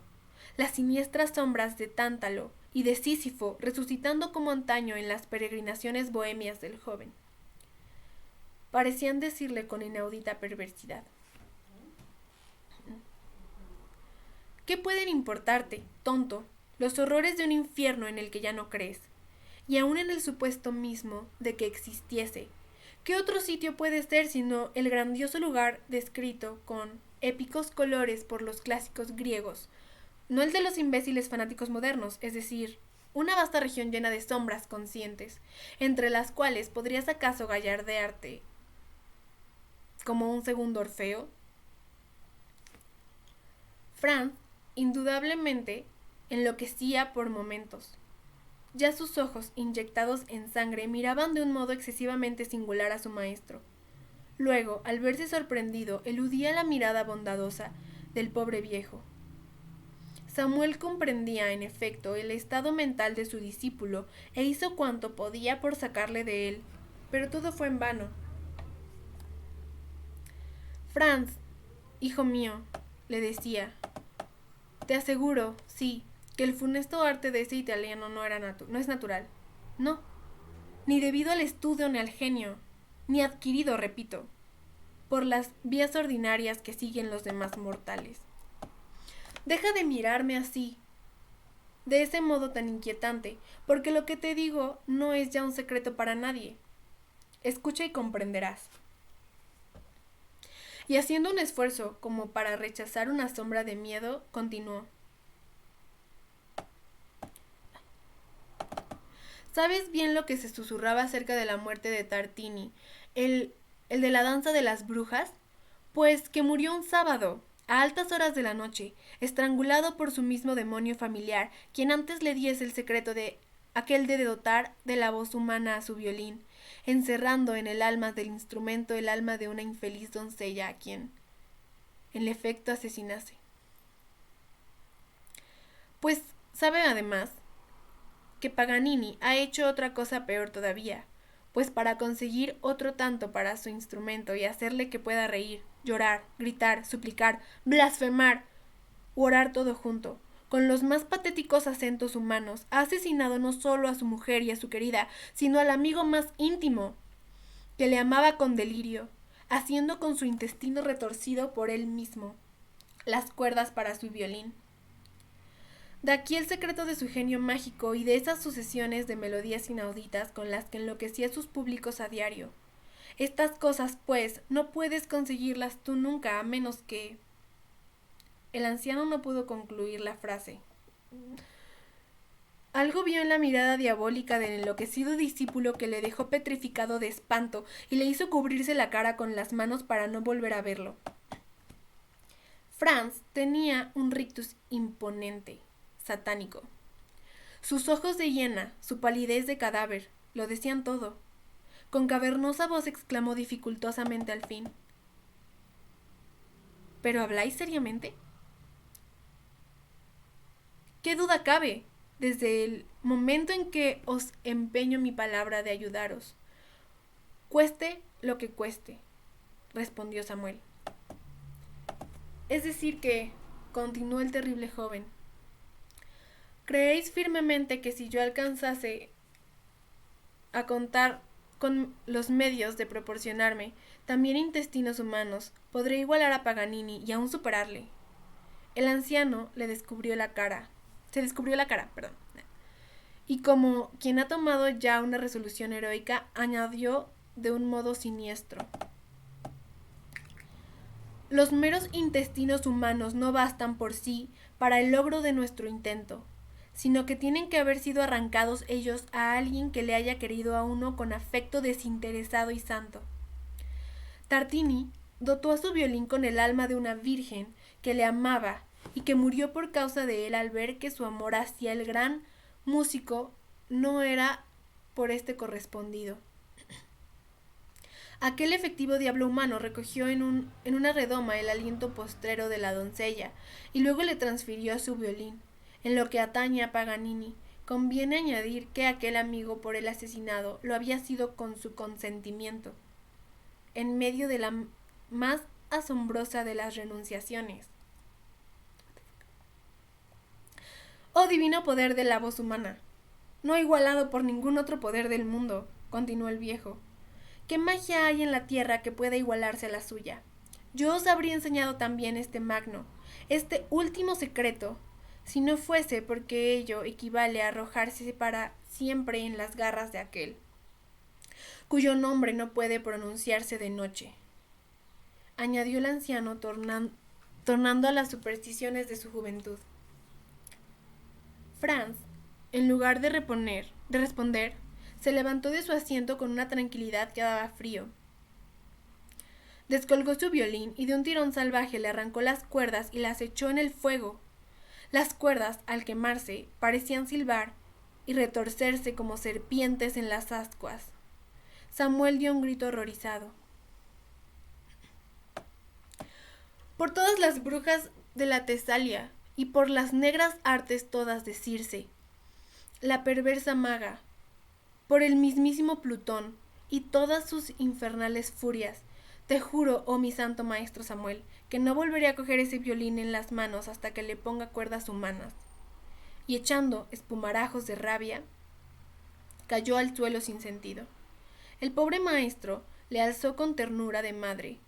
Las siniestras sombras de Tántalo y de Sísifo resucitando como antaño en las peregrinaciones bohemias del joven. Parecían decirle con inaudita perversidad: ¿qué pueden importarte, tonto, los horrores de un infierno en el que ya no crees? Y aun en el supuesto mismo de que existiese, ¿qué otro sitio puede ser sino el grandioso lugar descrito con épicos colores por los clásicos griegos, no el de los imbéciles fanáticos modernos, es decir, una vasta región llena de sombras conscientes, entre las cuales podrías acaso gallardearte como un segundo Orfeo? Franz, indudablemente, enloquecía por momentos. Ya sus ojos, inyectados en sangre, miraban de un modo excesivamente singular a su maestro. Luego, al verse sorprendido, eludía la mirada bondadosa del pobre viejo. Samuel comprendía, en efecto, el estado mental de su discípulo e hizo cuanto podía por sacarle de él, pero todo fue en vano. Franz, hijo mío, le decía, te aseguro, sí, que el funesto arte de ese italiano no es natural. No, ni debido al estudio ni al genio, ni adquirido, repito, por las vías ordinarias que siguen los demás mortales. Deja de mirarme así, de ese modo tan inquietante, porque lo que te digo no es ya un secreto para nadie. Escucha y comprenderás. Y haciendo un esfuerzo como para rechazar una sombra de miedo, continuó. ¿Sabes bien lo que se susurraba acerca de la muerte de Tartini, el de la danza de las brujas? Pues que murió un sábado, a altas horas de la noche, estrangulado por su mismo demonio familiar, quien antes le diese el secreto de aquel de dotar de la voz humana a su violín, encerrando en el alma del instrumento el alma de una infeliz doncella a quien, en efecto, asesinase. Pues sabe además que Paganini ha hecho otra cosa peor todavía, pues para conseguir otro tanto para su instrumento y hacerle que pueda reír, llorar, gritar, suplicar, blasfemar u orar todo junto, con los más patéticos acentos humanos, ha asesinado no solo a su mujer y a su querida, sino al amigo más íntimo, que le amaba con delirio, haciendo con su intestino retorcido por él mismo las cuerdas para su violín. De aquí el secreto de su genio mágico y de esas sucesiones de melodías inauditas con las que enloquecía a sus públicos a diario. Estas cosas, pues, no puedes conseguirlas tú nunca, a menos que... El anciano no pudo concluir la frase. Algo vio en la mirada diabólica del enloquecido discípulo que le dejó petrificado de espanto y le hizo cubrirse la cara con las manos para no volver a verlo. Franz tenía un rictus imponente, satánico. Sus ojos de hiena, su palidez de cadáver, lo decían todo. Con cavernosa voz exclamó dificultosamente al fin: ¿Pero habláis seriamente? ¿Qué duda cabe? Desde el momento en que os empeño mi palabra de ayudaros, cueste lo que cueste, respondió Samuel. Es decir que, continuó el terrible joven, ¿creéis firmemente que si yo alcanzase a contar con los medios de proporcionarme también intestinos humanos, podré igualar a Paganini y aún superarle? El anciano se descubrió la cara, y como quien ha tomado ya una resolución heroica, añadió de un modo siniestro: los meros intestinos humanos no bastan por sí para el logro de nuestro intento, sino que tienen que haber sido arrancados ellos a alguien que le haya querido a uno con afecto desinteresado y santo. Tartini dotó a su violín con el alma de una virgen que le amaba y que murió por causa de él al ver que su amor hacia el gran músico no era por este correspondido. Aquel efectivo diablo humano recogió en una redoma el aliento postrero de la doncella y luego le transfirió a su violín. En lo que atañe a Paganini, conviene añadir que aquel amigo por él asesinado lo había sido con su consentimiento, en medio de la más asombrosa de las renunciaciones. Oh divino poder de la voz humana, no igualado por ningún otro poder del mundo, continuó el viejo. ¿Qué magia hay en la tierra que pueda igualarse a la suya? Yo os habría enseñado también este último secreto, si no fuese porque ello equivale a arrojarse para siempre en las garras de aquel, cuyo nombre no puede pronunciarse de noche, añadió el anciano tornando a las supersticiones de su juventud. Franz, en lugar de responder, se levantó de su asiento con una tranquilidad que daba frío. Descolgó su violín y de un tirón salvaje le arrancó las cuerdas y las echó en el fuego. Las cuerdas, al quemarse, parecían silbar y retorcerse como serpientes en las ascuas. Samuel dio un grito horrorizado. Por todas las brujas de la Tesalia y por las negras artes todas de Circe, la perversa maga, por el mismísimo Plutón y todas sus infernales furias, te juro, oh mi santo maestro Samuel, que no volveré a coger ese violín en las manos hasta que le ponga cuerdas humanas. Y echando espumarajos de rabia, cayó al suelo sin sentido. El pobre maestro le alzó con ternura de madre,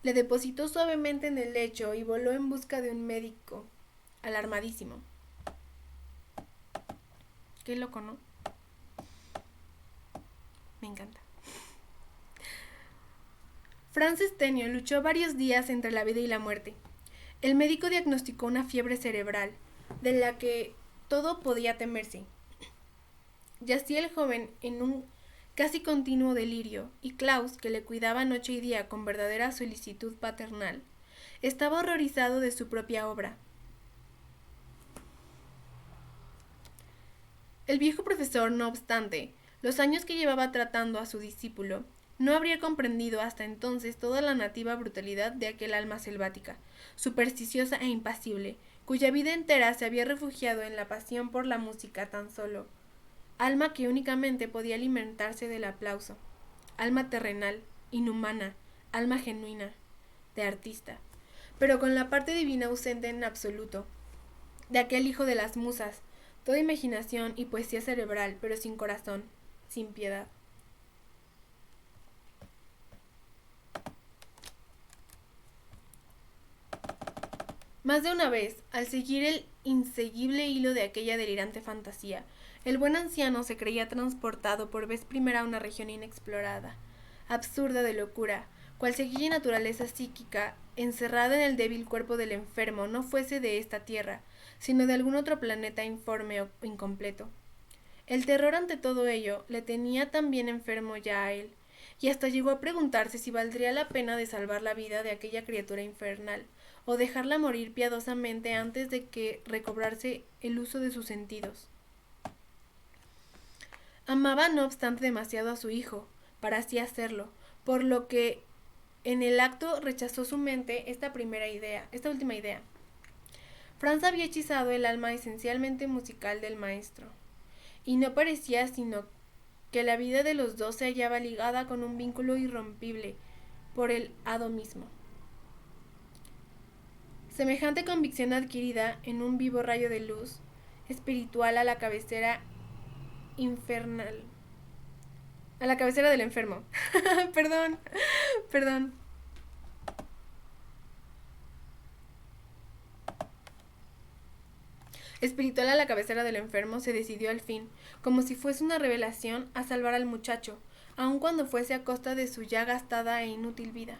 le depositó suavemente en el lecho y voló en busca de un médico, alarmadísimo. Qué loco, ¿no? Me encanta. Franz Stenio luchó varios días entre la vida y la muerte. El médico diagnosticó una fiebre cerebral, de la que todo podía temerse. Yacía el joven en un casi continuo delirio, y Klaus, que le cuidaba noche y día con verdadera solicitud paternal, estaba horrorizado de su propia obra. El viejo profesor, no obstante, los años que llevaba tratando a su discípulo, no habría comprendido hasta entonces toda la nativa brutalidad de aquel alma selvática, supersticiosa e impasible, cuya vida entera se había refugiado en la pasión por la música tan solo, alma que únicamente podía alimentarse del aplauso, alma terrenal, inhumana, alma genuina, de artista, pero con la parte divina ausente en absoluto. de aquel hijo de las musas, toda imaginación y poesía cerebral, pero sin corazón, sin piedad. Más de una vez, al seguir el inseguible hilo de aquella delirante fantasía, el buen anciano se creía transportado por vez primera a una región inexplorada, absurda de locura, cual si aquella naturaleza psíquica, encerrada en el débil cuerpo del enfermo, no fuese de esta tierra, sino de algún otro planeta informe o incompleto. El terror ante todo ello le tenía también enfermo ya a él, y hasta llegó a preguntarse si valdría la pena de salvar la vida de aquella criatura infernal, o dejarla morir piadosamente antes de que recobrase el uso de sus sentidos. Amaba no obstante demasiado a su hijo, para así hacerlo, por lo que en el acto rechazó su mente esta última idea. Franz había hechizado el alma esencialmente musical del maestro, y no parecía sino que la vida de los dos se hallaba ligada con un vínculo irrompible por el hado mismo. Semejante convicción adquirida en un vivo rayo de luz espiritual a la cabecera del enfermo. Perdón. Espiritual a la cabecera del enfermo se decidió al fin, como si fuese una revelación, a salvar al muchacho, aun cuando fuese a costa de su ya gastada e inútil vida.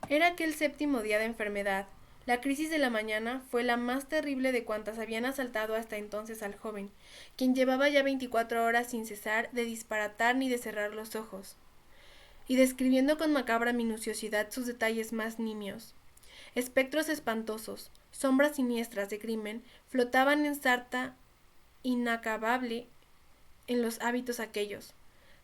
Era aquel séptimo día de enfermedad. La crisis de la mañana fue la más terrible de cuantas habían asaltado hasta entonces al joven, quien llevaba ya 24 horas sin cesar de disparatar ni de cerrar los ojos, y describiendo con macabra minuciosidad sus detalles más nimios. Espectros espantosos, sombras siniestras de crimen, flotaban en sarta inacabable en los hábitos aquellos.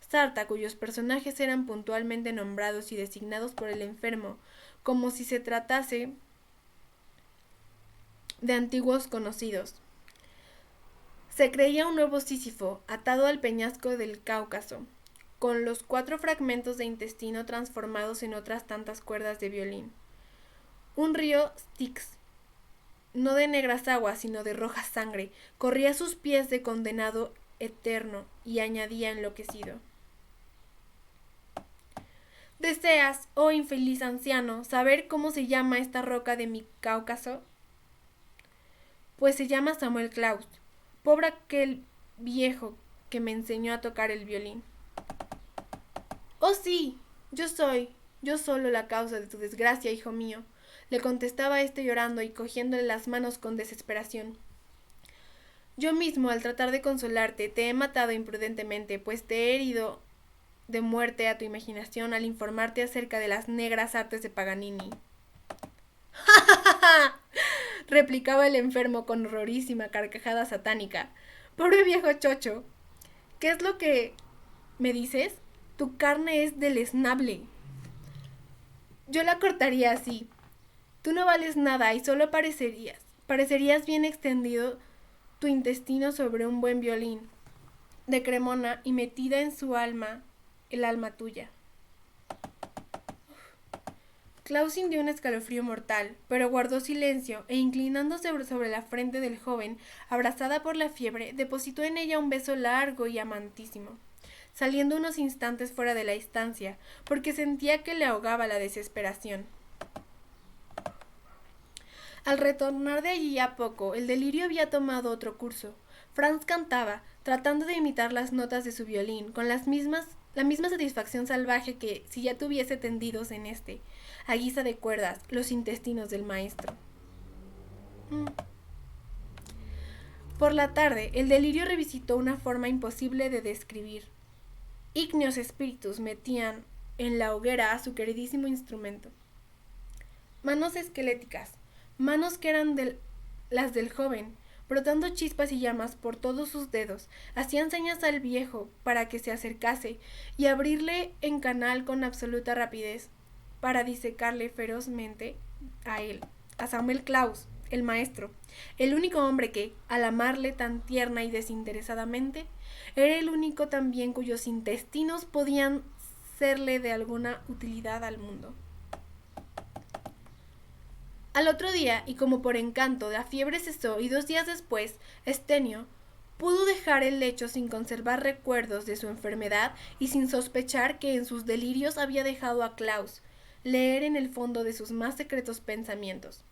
Sarta, cuyos personajes eran puntualmente nombrados y designados por el enfermo, como si se tratase de antiguos conocidos. Se creía un nuevo Sísifo, atado al peñasco del Cáucaso, con los 4 fragmentos de intestino transformados en otras tantas cuerdas de violín. Un río Styx, no de negras aguas, sino de roja sangre, corría a sus pies de condenado eterno, y añadía enloquecido: ¿Deseas, oh infeliz anciano, saber cómo se llama esta roca de mi Cáucaso? Pues se llama Samuel Klaus, pobre aquel viejo que me enseñó a tocar el violín. Oh sí, yo solo la causa de tu desgracia, hijo mío, le contestaba este llorando y cogiéndole las manos con desesperación. Yo mismo, al tratar de consolarte, te he matado imprudentemente, pues te he herido de muerte a tu imaginación al informarte acerca de las negras artes de Paganini. ¡Ja, ja, ja, ja! Replicaba el enfermo con horrorísima carcajada satánica. Pobre viejo chocho, ¿qué es lo que me dices? Tu carne es deleznable. Yo la cortaría así. Tú no vales nada y solo parecerías bien extendido tu intestino sobre un buen violín de Cremona y metida en su alma el alma tuya. Klaus sintió un escalofrío mortal, pero guardó silencio e inclinándose sobre la frente del joven, abrazada por la fiebre, depositó en ella un beso largo y amantísimo, saliendo unos instantes fuera de la estancia, porque sentía que le ahogaba la desesperación. Al retornar de allí a poco, el delirio había tomado otro curso. Franz cantaba, tratando de imitar las notas de su violín, con la misma satisfacción salvaje que si ya tuviese tendidos en a guisa de cuerdas, los intestinos del maestro. Por la tarde, el delirio revisitó una forma imposible de describir. Ígneos espíritus metían en la hoguera a su queridísimo instrumento. Manos esqueléticas, manos que eran las del joven, brotando chispas y llamas por todos sus dedos, hacían señas al viejo para que se acercase y abrirle en canal con absoluta rapidez para disecarle ferozmente a Samuel Klaus, el maestro, el único hombre que, al amarle tan tierna y desinteresadamente, era el único también cuyos intestinos podían serle de alguna utilidad al mundo. Al otro día, y como por encanto, la fiebre cesó y 2 días después, Estenio pudo dejar el lecho sin conservar recuerdos de su enfermedad y sin sospechar que en sus delirios había dejado a Klaus leer en el fondo de sus más secretos pensamientos.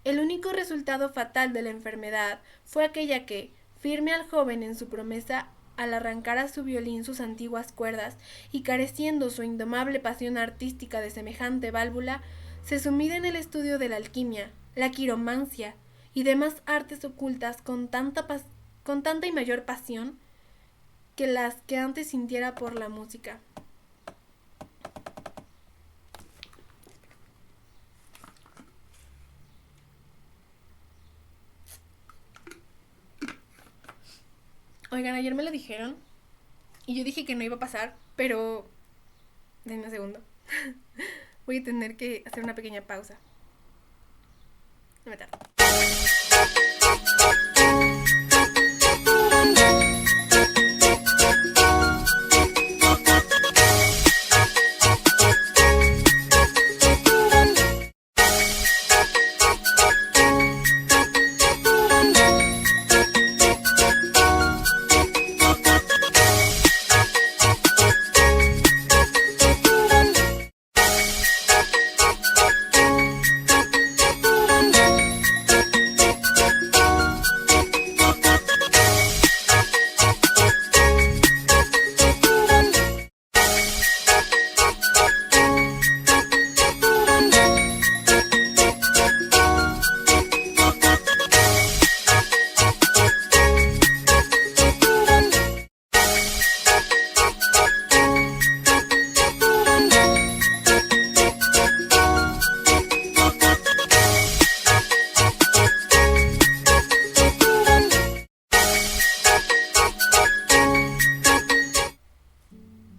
El único resultado fatal de la enfermedad fue aquella que, firme al joven en su promesa al arrancar a su violín sus antiguas cuerdas y careciendo su indomable pasión artística de semejante válvula, se sumida en el estudio de la alquimia, la quiromancia y demás artes ocultas con tanta y mayor pasión que las que antes sintiera por la música. Oigan, ayer me lo dijeron y yo dije que no iba a pasar, pero denme un segundo. Voy a tener que hacer una pequeña pausa. No me tardo.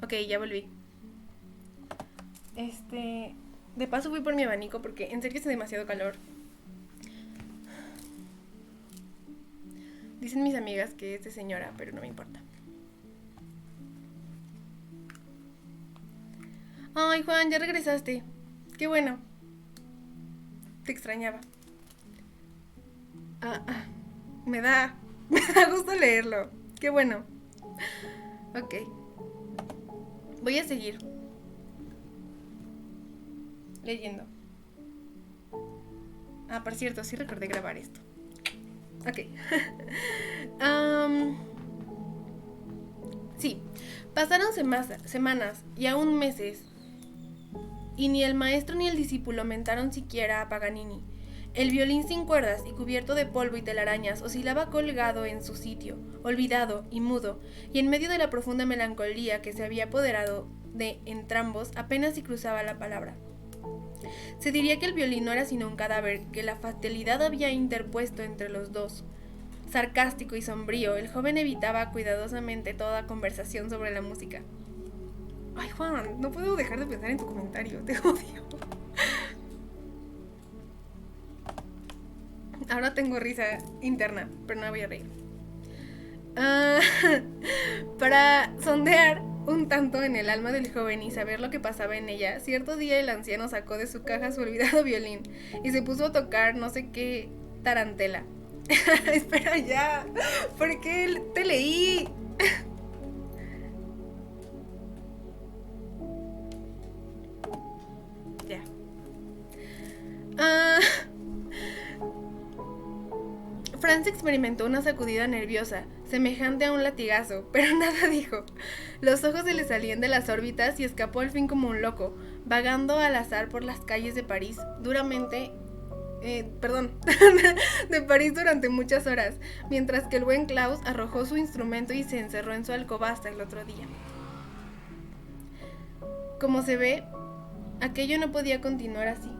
Ok, ya volví. De paso fui por mi abanico porque en serio hace demasiado calor. Dicen mis amigas que es de señora, pero no me importa. Ay, Juan, ya regresaste. Qué bueno. Te extrañaba. Me da gusto leerlo. Qué bueno. Ok. Voy a seguir leyendo. Por cierto, sí recordé grabar esto. Ok. Sí, pasaron semanas y aún meses, y ni el maestro ni el discípulo mentaron siquiera a Paganini. El violín sin cuerdas y cubierto de polvo y telarañas oscilaba colgado en su sitio, olvidado y mudo, y en medio de la profunda melancolía que se había apoderado de entrambos apenas si cruzaba la palabra. Se diría que el violín no era sino un cadáver que la fatalidad había interpuesto entre los dos. Sarcástico y sombrío, el joven evitaba cuidadosamente toda conversación sobre la música. Ay, Juan, no puedo dejar de pensar en tu comentario, te odio. Ahora tengo risa interna, pero no voy a reír. Para sondear un tanto en el alma del joven y saber lo que pasaba en ella, cierto día el anciano sacó de su caja su olvidado violín y se puso a tocar no sé qué tarantela. Espera ya, ¿por qué te leí? Ya. Franz experimentó una sacudida nerviosa, semejante a un latigazo, pero nada dijo. Los ojos se le salían de las órbitas y escapó al fin como un loco, vagando al azar por las calles de París de París durante muchas horas, mientras que el buen Klaus arrojó su instrumento y se encerró en su alcoba hasta el otro día. Como se ve, aquello no podía continuar así.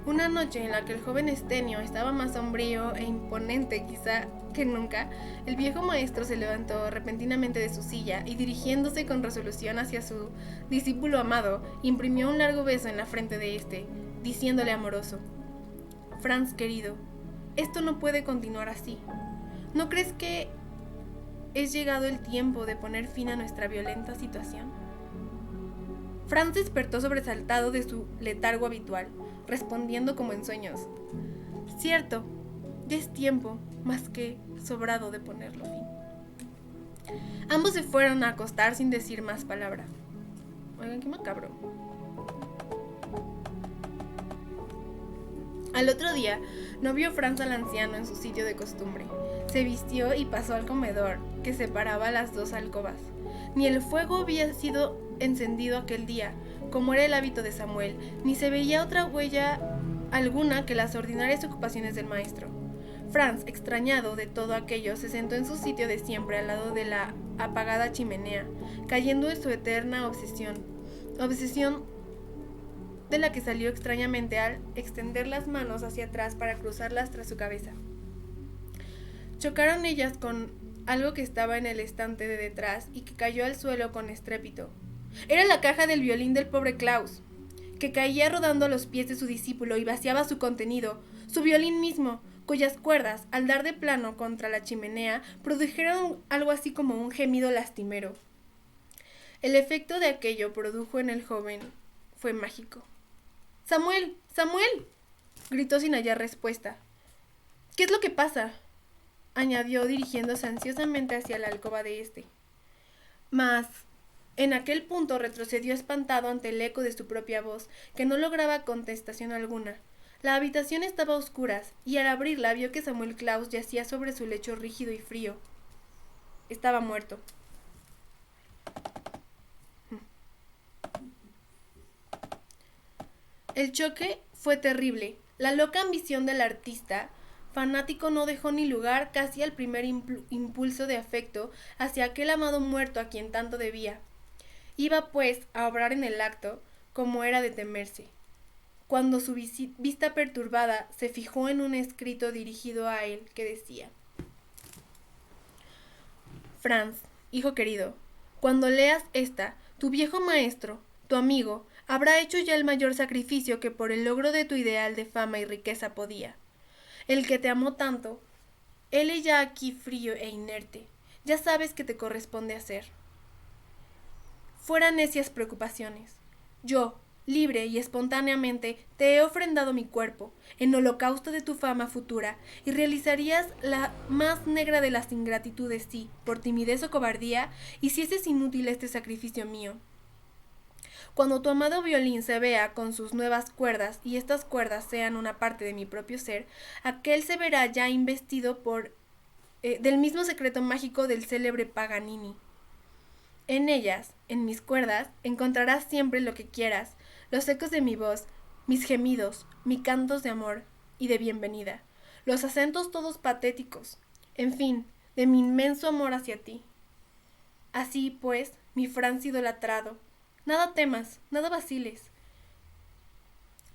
Una noche en la que el joven Estenio estaba más sombrío e imponente quizá que nunca, el viejo maestro se levantó repentinamente de su silla y dirigiéndose con resolución hacia su discípulo amado, imprimió un largo beso en la frente de éste, diciéndole amoroso: Franz querido, esto no puede continuar así. ¿No crees que es llegado el tiempo de poner fin a nuestra violenta situación? Franz despertó sobresaltado de su letargo habitual, respondiendo como en sueños. Cierto, ya es tiempo, más que sobrado de ponerlo fin. Ambos se fueron a acostar sin decir más palabra. Oigan, qué macabro. Al otro día, no vio Franz al anciano en su sitio de costumbre. Se vistió y pasó al comedor, que separaba las dos alcobas. Ni el fuego había sido encendido aquel día, como era el hábito de Samuel, ni se veía otra huella alguna que las ordinarias ocupaciones del maestro. Franz, extrañado de todo aquello, se sentó en su sitio de siempre al lado de la apagada chimenea, cayendo en su eterna obsesión de la que salió extrañamente al extender las manos hacia atrás para cruzarlas tras su cabeza. Chocaron ellas con algo que estaba en el estante de detrás y que cayó al suelo con estrépito. Era la caja del violín del pobre Klaus, que caía rodando a los pies de su discípulo y vaciaba su contenido, su violín mismo, cuyas cuerdas, al dar de plano contra la chimenea, produjeron algo así como un gemido lastimero. El efecto de aquello produjo en el joven fue mágico. ¡Samuel! ¡Samuel!, gritó sin hallar respuesta. ¿Qué es lo que pasa?, añadió dirigiéndose ansiosamente hacia la alcoba de éste. Mas en aquel punto retrocedió espantado ante el eco de su propia voz, que no lograba contestación alguna. La habitación estaba a oscuras, y al abrirla vio que Samuel Klaus yacía sobre su lecho rígido y frío. Estaba muerto. El choque fue terrible. La loca ambición del artista fanático no dejó ni lugar casi al primer impulso de afecto hacia aquel amado muerto a quien tanto debía. Iba, pues, a obrar en el acto, como era de temerse, cuando su vista perturbada se fijó en un escrito dirigido a él que decía: Franz, hijo querido, cuando leas esta, tu viejo maestro, tu amigo, habrá hecho ya el mayor sacrificio que por el logro de tu ideal de fama y riqueza podía. El que te amó tanto, él ya aquí frío e inerte, ya sabes que te corresponde hacer. Fuera necias preocupaciones. Yo, libre y espontáneamente, te he ofrendado mi cuerpo, en holocausto de tu fama futura, y realizarías la más negra de las ingratitudes si, por timidez o cobardía, hicieses inútil este sacrificio mío. Cuando tu amado violín se vea con sus nuevas cuerdas, y estas cuerdas sean una parte de mi propio ser, aquel se verá ya investido del mismo secreto mágico del célebre Paganini. En ellas, en mis cuerdas, encontrarás siempre lo que quieras, los ecos de mi voz, mis gemidos, mis cantos de amor y de bienvenida, los acentos todos patéticos, en fin, de mi inmenso amor hacia ti. Así, pues, mi Franz idolatrado, nada temas, nada vaciles.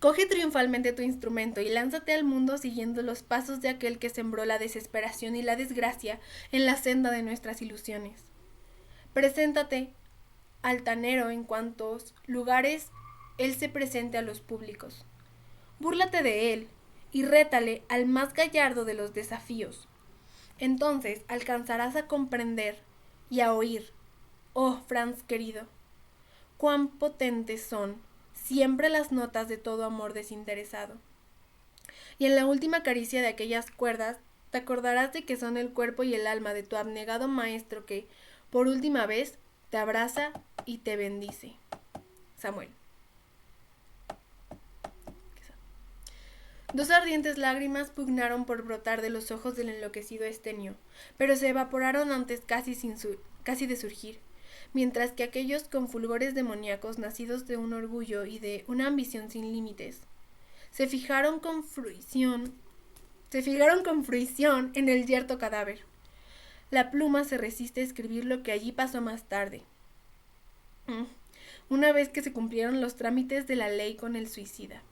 Coge triunfalmente tu instrumento y lánzate al mundo siguiendo los pasos de aquel que sembró la desesperación y la desgracia en la senda de nuestras ilusiones. Preséntate altanero en cuantos lugares él se presente a los públicos. Búrlate de él y rétale al más gallardo de los desafíos. Entonces alcanzarás a comprender y a oír, oh Franz querido, cuán potentes son siempre las notas de todo amor desinteresado. Y en la última caricia de aquellas cuerdas te acordarás de que son el cuerpo y el alma de tu abnegado maestro que, por última vez, te abraza y te bendice. Samuel. Dos ardientes lágrimas pugnaron por brotar de los ojos del enloquecido Estenio, pero se evaporaron antes casi de surgir, mientras que aquellos con fulgores demoníacos nacidos de un orgullo y de una ambición sin límites, se fijaron con fruición en el yerto cadáver. La pluma se resiste a escribir lo que allí pasó más tarde, una vez que se cumplieron los trámites de la ley con el suicida.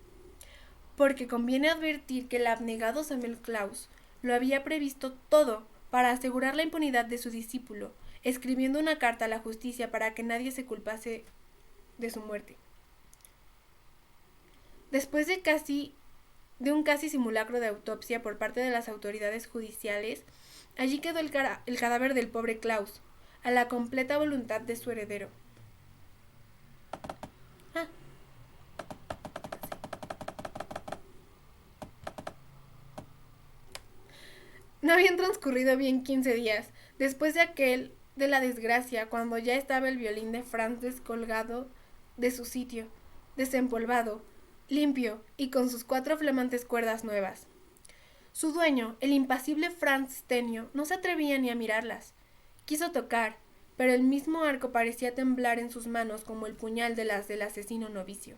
Porque conviene advertir que el abnegado Samuel Klaus lo había previsto todo para asegurar la impunidad de su discípulo, escribiendo una carta a la justicia para que nadie se culpase de su muerte. Después de un casi simulacro de autopsia por parte de las autoridades judiciales, allí quedó el cadáver del pobre Klaus, a la completa voluntad de su heredero. No habían transcurrido bien 15 días, después de la desgracia, cuando ya estaba el violín de Franz descolgado de su sitio, desempolvado, limpio y con sus 4 flamantes cuerdas nuevas. Su dueño, el impasible Franz Stenio, no se atrevía ni a mirarlas. Quiso tocar, pero el mismo arco parecía temblar en sus manos como el puñal de las del asesino novicio.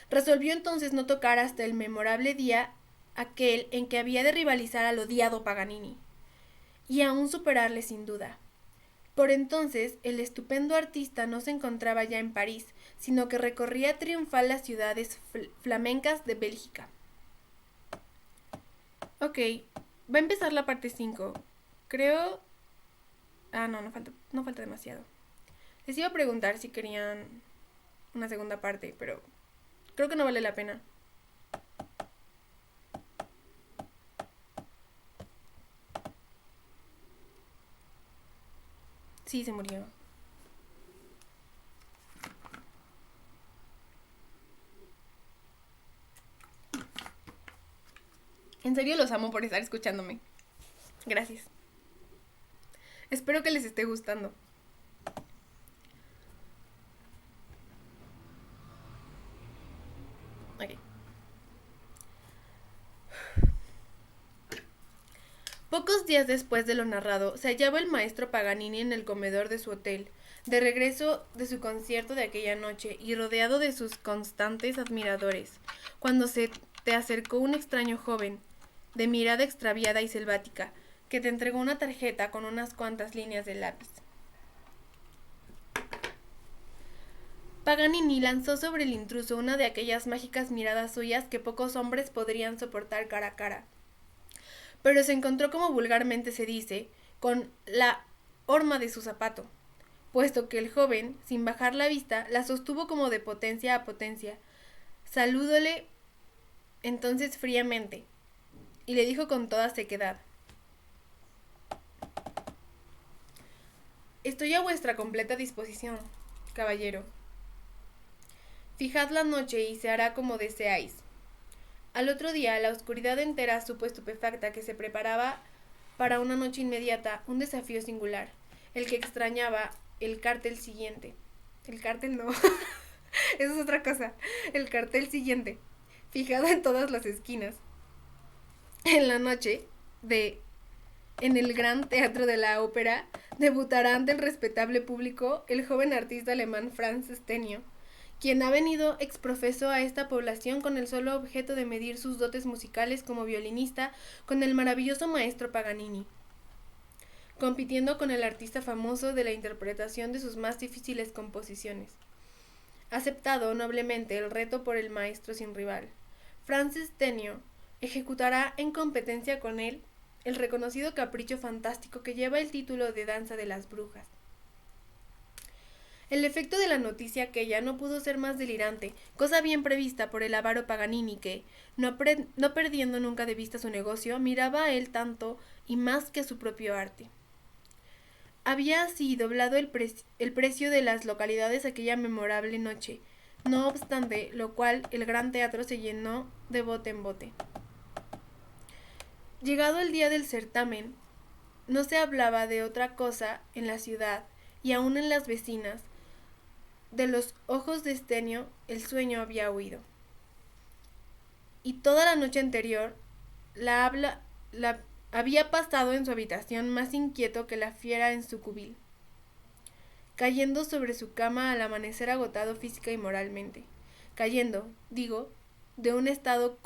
Resolvió entonces no tocar hasta el memorable día aquel en que había de rivalizar al odiado Paganini, y aún superarle sin duda. Por entonces, el estupendo artista no se encontraba ya en París, sino que recorría triunfal las ciudades flamencas de Bélgica. Ok, va a empezar la parte 5. Creo... no falta demasiado. Les iba a preguntar si querían una segunda parte, pero creo que no vale la pena. Sí, se murió. En serio los amo por estar escuchándome. Gracias. Espero que les esté gustando. Ok. Pocos días después de lo narrado, se hallaba el maestro Paganini en el comedor de su hotel, de regreso de su concierto de aquella noche y rodeado de sus constantes admiradores, cuando se te acercó un extraño joven, de mirada extraviada y selvática, que te entregó una tarjeta con unas cuantas líneas de lápiz. Paganini lanzó sobre el intruso una de aquellas mágicas miradas suyas que pocos hombres podrían soportar cara a cara. Pero se encontró, como vulgarmente se dice, con la horma de su zapato, puesto que el joven, sin bajar la vista, la sostuvo como de potencia a potencia. Saludóle entonces fríamente, y le dijo con toda sequedad: Estoy a vuestra completa disposición, caballero. Fijad la noche y se hará como deseáis. Al otro día, la oscuridad entera supo estupefacta que se preparaba para una noche inmediata un desafío singular, el que extrañaba el cartel siguiente. El cartel no, eso es otra cosa. El cartel siguiente, fijado en todas las esquinas. En la noche en el Gran Teatro de la Ópera, debutará ante el respetable público el joven artista alemán Franz Stenio, quien ha venido exprofeso a esta población con el solo objeto de medir sus dotes musicales como violinista con el maravilloso maestro Paganini, compitiendo con el artista famoso de la interpretación de sus más difíciles composiciones. Aceptado noblemente el reto por el maestro sin rival, Franz Stenio ejecutará en competencia con él el reconocido capricho fantástico que lleva el título de Danza de las Brujas. El efecto de la noticia aquella no pudo ser más delirante, cosa bien prevista por el avaro Paganini que, no perdiendo nunca de vista su negocio, miraba a él tanto y más que a su propio arte. Había así doblado el precio de las localidades aquella memorable noche, no obstante lo cual el gran teatro se llenó de bote en bote. Llegado el día del certamen, no se hablaba de otra cosa en la ciudad y aun en las vecinas. De los ojos de Stenio el sueño había huido. Y toda la noche anterior la había pasado en su habitación más inquieto que la fiera en su cubil, cayendo sobre su cama al amanecer agotado física y moralmente, cayendo, digo, de un estado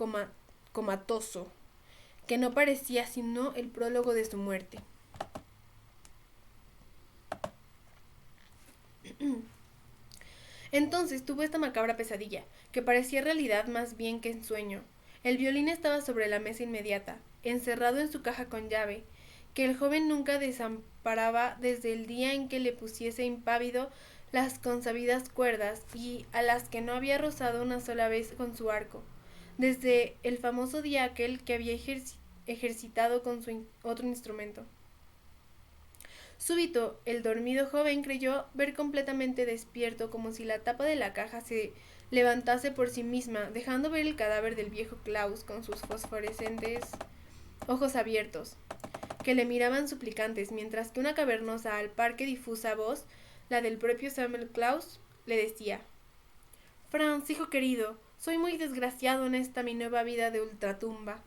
comatoso, que no parecía sino el prólogo de su muerte. Entonces tuvo esta macabra pesadilla, que parecía realidad más bien que ensueño. El violín estaba sobre la mesa inmediata, encerrado en su caja con llave, que el joven nunca desamparaba desde el día en que le pusiese impávido las consabidas cuerdas y a las que no había rozado una sola vez con su arco, desde el famoso día aquel que había ejercitado con su otro instrumento. Súbito, el dormido joven creyó ver completamente despierto, como si la tapa de la caja se levantase por sí misma, dejando ver el cadáver del viejo Klaus con sus fosforescentes ojos abiertos, que le miraban suplicantes, mientras que una cavernosa al par que difusa voz, la del propio Samuel Claus, le decía: Franz, hijo querido, soy muy desgraciado en esta mi nueva vida de ultratumba,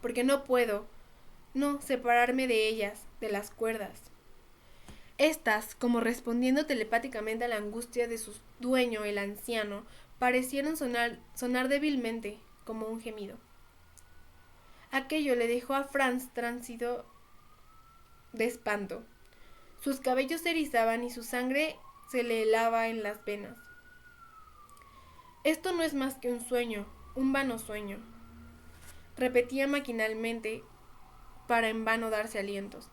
porque no puedo, no, separarme de ellas, de las cuerdas. Estas, como respondiendo telepáticamente a la angustia de su dueño, el anciano, parecieron sonar débilmente, como un gemido. Aquello le dejó a Franz tránsito de espanto. Sus cabellos se erizaban y su sangre se le helaba en las venas. Esto no es más que un sueño, un vano sueño, repetía maquinalmente para en vano darse alientos.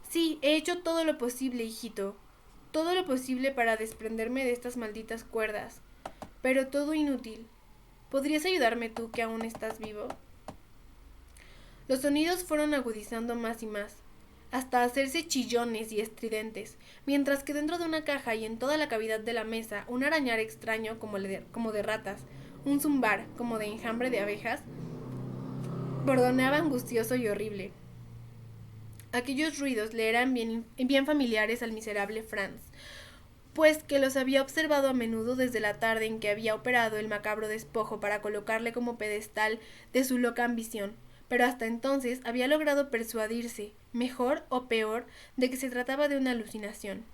Sí, he hecho todo lo posible, hijito, todo lo posible para desprenderme de estas malditas cuerdas, pero todo inútil. ¿Podrías ayudarme tú que aún estás vivo? Los sonidos fueron agudizando más y más, hasta hacerse chillones y estridentes, mientras que dentro de una caja y en toda la cavidad de la mesa, un arañar extraño como de ratas, un zumbar como de enjambre de abejas, bordoneaba angustioso y horrible. Aquellos ruidos le eran bien familiares al miserable Franz, pues que los había observado a menudo desde la tarde en que había operado el macabro despojo para colocarle como pedestal de su loca ambición, pero hasta entonces había logrado persuadirse, mejor o peor, de que se trataba de una alucinación.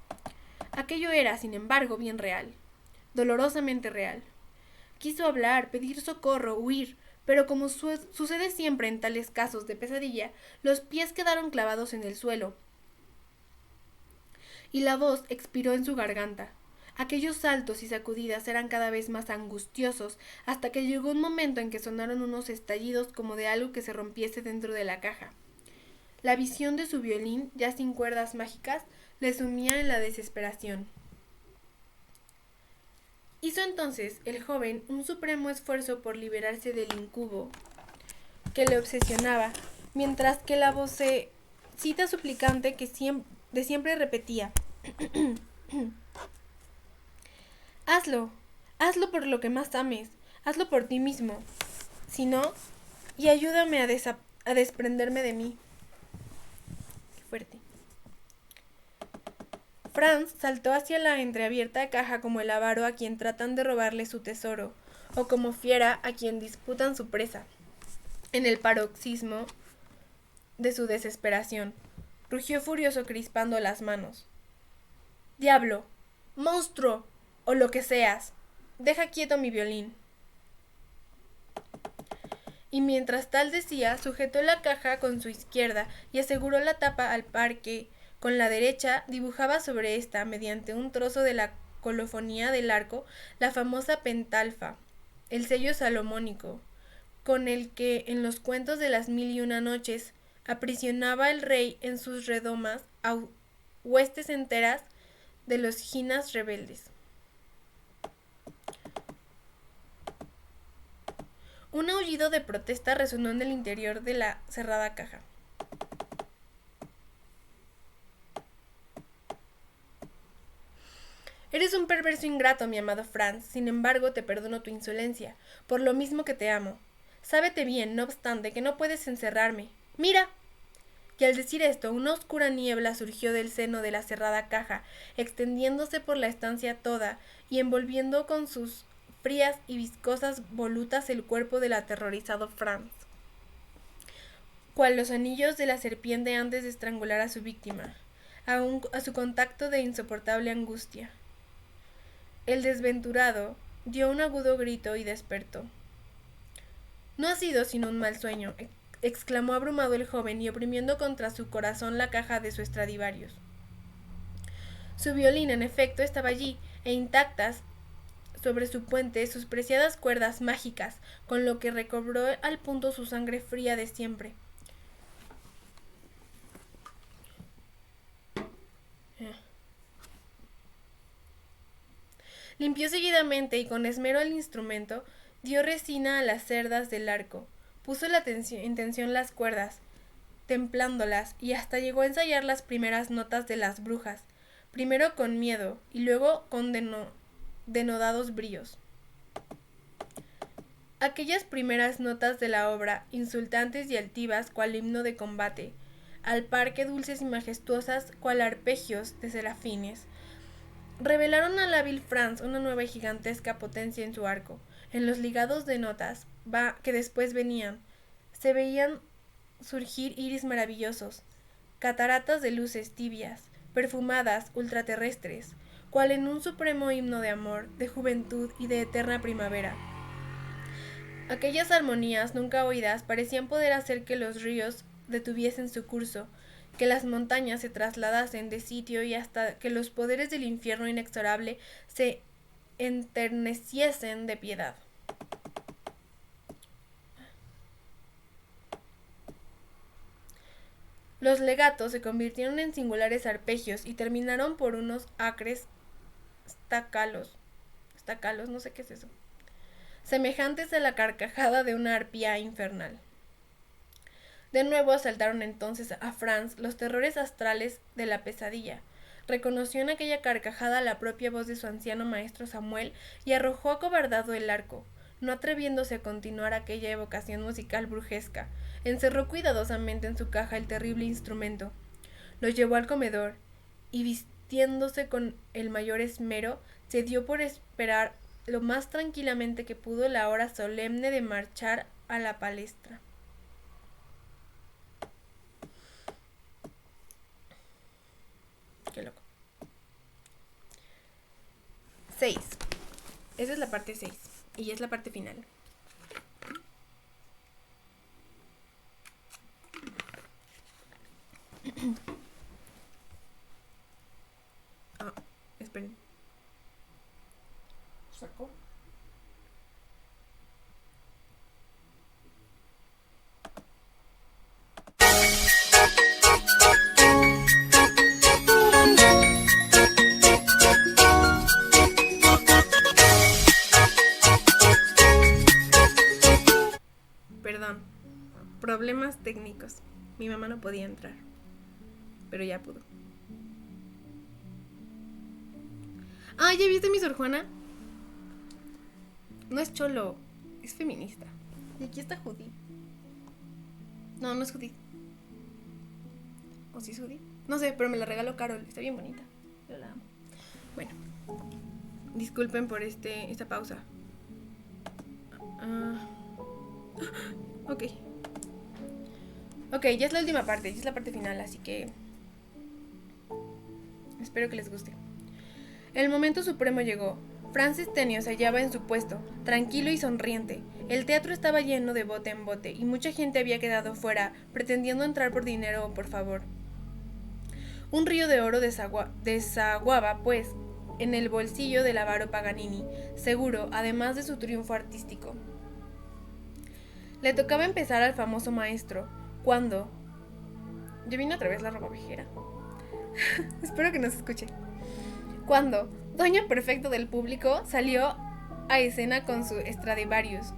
Aquello era, sin embargo, bien real, dolorosamente real. Quiso hablar, pedir socorro, huir, pero como sucede siempre en tales casos de pesadilla, los pies quedaron clavados en el suelo, y la voz expiró en su garganta. Aquellos saltos y sacudidas eran cada vez más angustiosos, hasta que llegó un momento en que sonaron unos estallidos como de algo que se rompiese dentro de la caja. La visión de su violín, ya sin cuerdas mágicas, le sumía en la desesperación. Hizo entonces el joven un supremo esfuerzo por liberarse del incubo que le obsesionaba, mientras que la vocecita suplicante que siempre repetía: hazlo, hazlo por lo que más ames, hazlo por ti mismo, si no, y ayúdame a desprenderme de mí. Qué fuerte. Franz saltó hacia la entreabierta caja como el avaro a quien tratan de robarle su tesoro, o como fiera a quien disputan su presa. En el paroxismo de su desesperación, rugió furioso crispando las manos: ¡Diablo! ¡Monstruo! O lo que seas, deja quieto mi violín. Y mientras tal decía, sujetó la caja con su izquierda y aseguró la tapa al par que, con la derecha, dibujaba sobre esta, mediante un trozo de la colofonía del arco, la famosa pentalfa, el sello salomónico, con el que en los cuentos de las 1001 noches aprisionaba el rey en sus redomas a huestes enteras de los jinas rebeldes. Un aullido de protesta resonó en el interior de la cerrada caja. Eres un perverso ingrato, mi amado Franz, sin embargo te perdono tu insolencia, por lo mismo que te amo. Sábete bien, no obstante, que no puedes encerrarme. ¡Mira! Y al decir esto, una oscura niebla surgió del seno de la cerrada caja, extendiéndose por la estancia toda y envolviendo con sus frías y viscosas volutas el cuerpo del aterrorizado Franz, cual los anillos de la serpiente antes de estrangular a su víctima, a su contacto de insoportable angustia. El desventurado dio un agudo grito y despertó. No ha sido sino un mal sueño, exclamó abrumado el joven y oprimiendo contra su corazón la caja de su Stradivarius. Su violín, en efecto, estaba allí, e intactas sobre su puente sus preciadas cuerdas mágicas, con lo que recobró al punto su sangre fría de siempre. Limpió seguidamente y con esmero el instrumento, dio resina a las cerdas del arco, puso en tensión las cuerdas, templándolas, y hasta llegó a ensayar las primeras notas de las brujas, primero con miedo y luego con denodados bríos. Aquellas primeras notas de la obra, insultantes y altivas cual himno de combate, al par que dulces y majestuosas cual arpegios de serafines, revelaron al hábil Franz una nueva y gigantesca potencia en su arco. En los ligados de notas que después venían, se veían surgir iris maravillosos, cataratas de luces tibias, perfumadas, ultraterrestres, cual en un supremo himno de amor, de juventud y de eterna primavera. Aquellas armonías nunca oídas parecían poder hacer que los ríos detuviesen su curso, que las montañas se trasladasen de sitio y hasta que los poderes del infierno inexorable se enterneciesen de piedad. Los legatos se convirtieron en singulares arpegios y terminaron por unos acres estacalos, no sé qué es eso, semejantes a la carcajada de una arpía infernal. De nuevo asaltaron entonces a Franz los terrores astrales de la pesadilla. Reconoció en aquella carcajada la propia voz de su anciano maestro Samuel y arrojó acobardado el arco, no atreviéndose a continuar aquella evocación musical brujesca. Encerró cuidadosamente en su caja el terrible instrumento. Lo llevó al comedor y, vistiéndose con el mayor esmero, se dio por esperar lo más tranquilamente que pudo la hora solemne de marchar a la palestra. Qué loco. 6. Esa es la parte 6 y es la parte final. Esperen. ¿Sacó? Perdón. Problemas técnicos. Mi mamá no podía entrar, pero ya pudo. Ah, ¿ya viste mi Sor Juana? No es cholo, es feminista. Y aquí está Judy. No, no es Judy. ¿O sí es Judy? No sé, pero me la regaló Carol. Está bien bonita. Yo la amo. Bueno, disculpen por esta pausa. Ok. Ok, ya es la última parte, ya es la parte final, así que espero que les guste. El momento supremo llegó. Franz Stenio se hallaba en su puesto, tranquilo y sonriente. El teatro estaba lleno de bote en bote y mucha gente había quedado fuera, pretendiendo entrar por dinero o por favor. Un río de oro desaguaba, pues, en el bolsillo del avaro Paganini, seguro, además de su triunfo artístico. Le tocaba empezar al famoso maestro, cuando... ¿Ya vino otra vez la ropa viejera? Espero que no se escuche. Cuando Dueño Perfecto del Público salió a escena con su Stradivarius.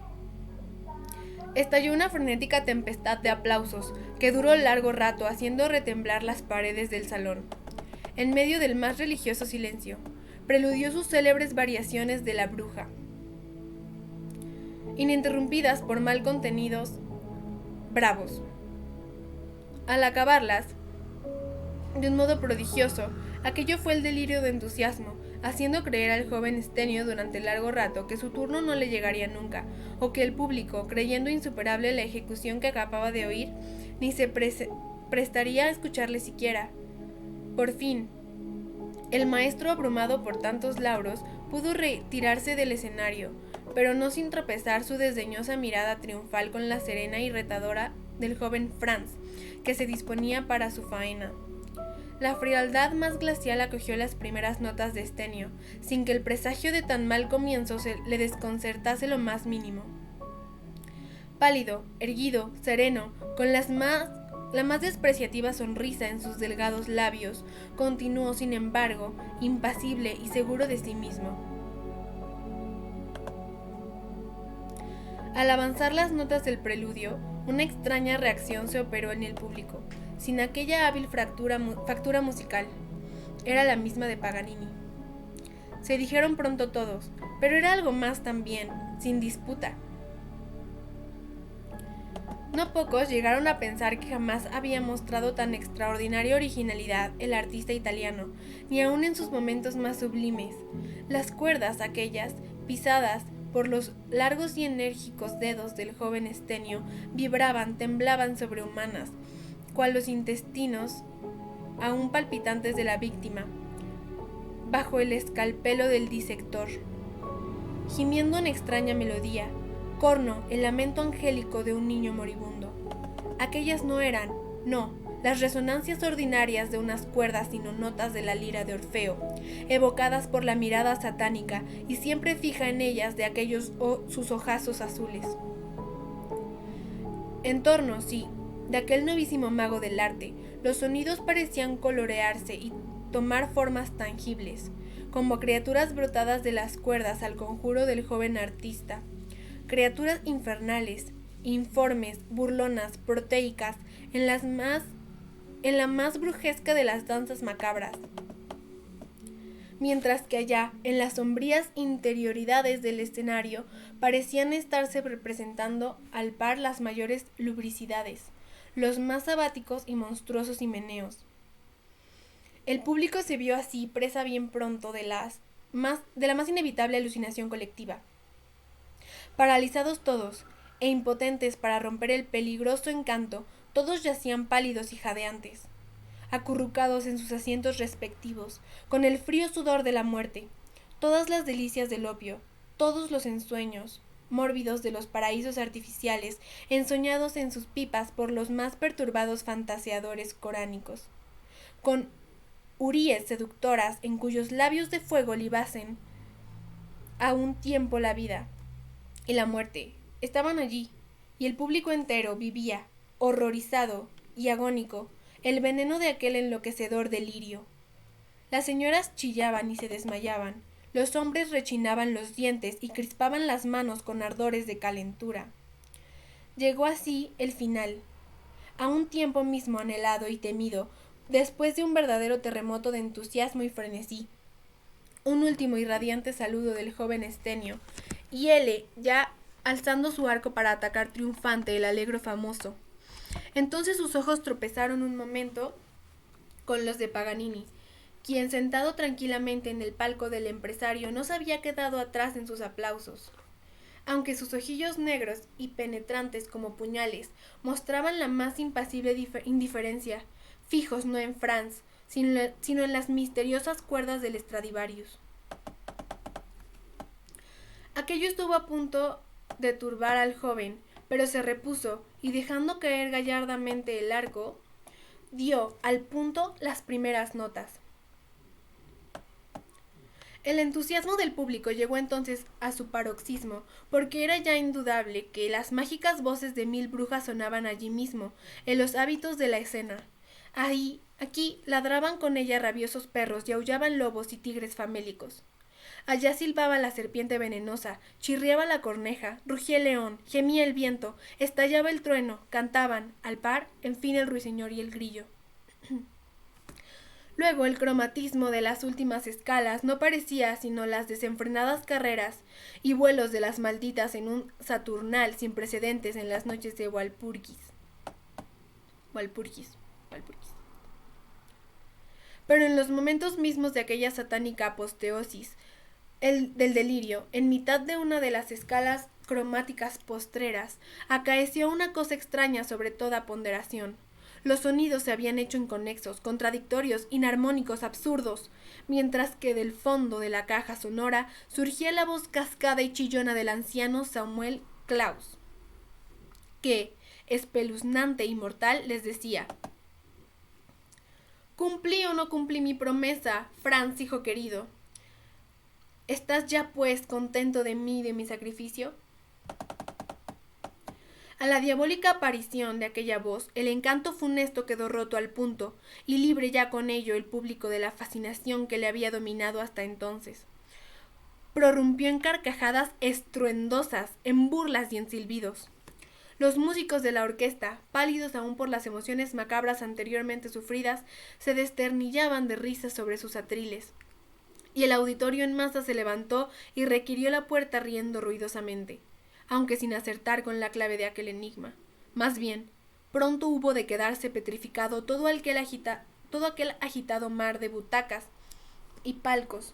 Estalló una frenética tempestad de aplausos que duró largo rato, haciendo retemblar las paredes del salón. En medio del más religioso silencio, preludió sus célebres variaciones de La Bruja, ininterrumpidas por mal contenidos bravos. Al acabarlas, de un modo prodigioso, aquello fue el delirio de entusiasmo, haciendo creer al joven Stenio durante largo rato que su turno no le llegaría nunca, o que el público, creyendo insuperable la ejecución que acababa de oír, ni se prestaría a escucharle siquiera. Por fin, el maestro, abrumado por tantos lauros, pudo retirarse del escenario, pero no sin tropezar su desdeñosa mirada triunfal con la serena y retadora del joven Franz, que se disponía para su faena. La frialdad más glacial acogió las primeras notas de Stenio, sin que el presagio de tan mal comienzo le desconcertase lo más mínimo. Pálido, erguido, sereno, con la más despreciativa sonrisa en sus delgados labios, continuó, sin embargo, impasible y seguro de sí mismo. Al avanzar las notas del preludio, una extraña reacción se operó en el público, sin aquella hábil factura musical. Era la misma de Paganini. Se dijeron pronto todos, pero era algo más también, sin disputa. No pocos llegaron a pensar que jamás había mostrado tan extraordinaria originalidad el artista italiano, ni aun en sus momentos más sublimes. Las cuerdas aquellas, pisadas por los largos y enérgicos dedos del joven Estenio, vibraban, temblaban sobrehumanas, cual los intestinos aún palpitantes de la víctima, bajo el escalpelo del disector. Gimiendo en extraña melodía, corno el lamento angélico de un niño moribundo. Aquellas no eran, no, las resonancias ordinarias de unas cuerdas sino notas de la lira de Orfeo, evocadas por la mirada satánica y siempre fija en ellas de aquellos sus ojazos azules. En torno, sí, de aquel novísimo mago del arte, los sonidos parecían colorearse y tomar formas tangibles, como criaturas brotadas de las cuerdas al conjuro del joven artista, criaturas infernales, informes, burlonas, proteicas, en la más brujesca de las danzas macabras. Mientras que allá, en las sombrías interioridades del escenario, parecían estarse representando al par las mayores lubricidades, los más sabáticos y monstruosos himeneos. El público se vio así presa bien pronto de la más inevitable alucinación colectiva. Paralizados todos, e impotentes para romper el peligroso encanto, todos yacían pálidos y jadeantes, acurrucados en sus asientos respectivos, con el frío sudor de la muerte, todas las delicias del opio, todos los ensueños mórbidos de los paraísos artificiales, ensoñados en sus pipas por los más perturbados fantaseadores coránicos, con huríes seductoras en cuyos labios de fuego libasen a un tiempo la vida y la muerte. Estaban allí, y el público entero vivía, horrorizado y agónico, el veneno de aquel enloquecedor delirio. Las señoras chillaban y se desmayaban, los hombres rechinaban los dientes y crispaban las manos con ardores de calentura. Llegó así el final, a un tiempo mismo anhelado y temido, después de un verdadero terremoto de entusiasmo y frenesí. Un último y radiante saludo del joven Estenio, y él ya alzando su arco para atacar triunfante el alegro famoso. Entonces sus ojos tropezaron un momento con los de Paganini, quien sentado tranquilamente en el palco del empresario no se había quedado atrás en sus aplausos. Aunque sus ojillos negros y penetrantes como puñales mostraban la más impasible indiferencia, fijos no en Franz, sino en las misteriosas cuerdas del Stradivarius. Aquello estuvo a punto de turbar al joven, pero se repuso y dejando caer gallardamente el arco, dio al punto las primeras notas. El entusiasmo del público llegó entonces a su paroxismo, porque era ya indudable que las mágicas voces de 1000 brujas sonaban allí mismo, en los hábitos de la escena. Ahí, aquí, ladraban con ella rabiosos perros y aullaban lobos y tigres famélicos. Allá silbaba la serpiente venenosa, chirriaba la corneja, rugía el león, gemía el viento, estallaba el trueno, cantaban, al par, en fin el ruiseñor y el grillo. Luego el cromatismo de las últimas escalas no parecía sino las desenfrenadas carreras y vuelos de las malditas en un saturnal sin precedentes en las noches de Walpurgis. Pero en los momentos mismos de aquella satánica apoteosis del delirio, en mitad de una de las escalas cromáticas postreras, acaeció una cosa extraña sobre toda ponderación. Los sonidos se habían hecho inconexos, contradictorios, inarmónicos, absurdos, mientras que del fondo de la caja sonora surgía la voz cascada y chillona del anciano Samuel Klaus, que, espeluznante y mortal, les decía: ¿Cumplí o no cumplí mi promesa, Franz, hijo querido? ¿Estás ya, pues, contento de mí y de mi sacrificio? A la diabólica aparición de aquella voz, el encanto funesto quedó roto al punto, y libre ya con ello el público de la fascinación que le había dominado hasta entonces. Prorrumpió en carcajadas estruendosas, en burlas y en silbidos. Los músicos de la orquesta, pálidos aún por las emociones macabras anteriormente sufridas, se desternillaban de risas sobre sus atriles, y el auditorio en masa se levantó y requirió la puerta riendo ruidosamente, aunque sin acertar con la clave de aquel enigma. Más bien, pronto hubo de quedarse petrificado todo aquel agitado mar de butacas y palcos,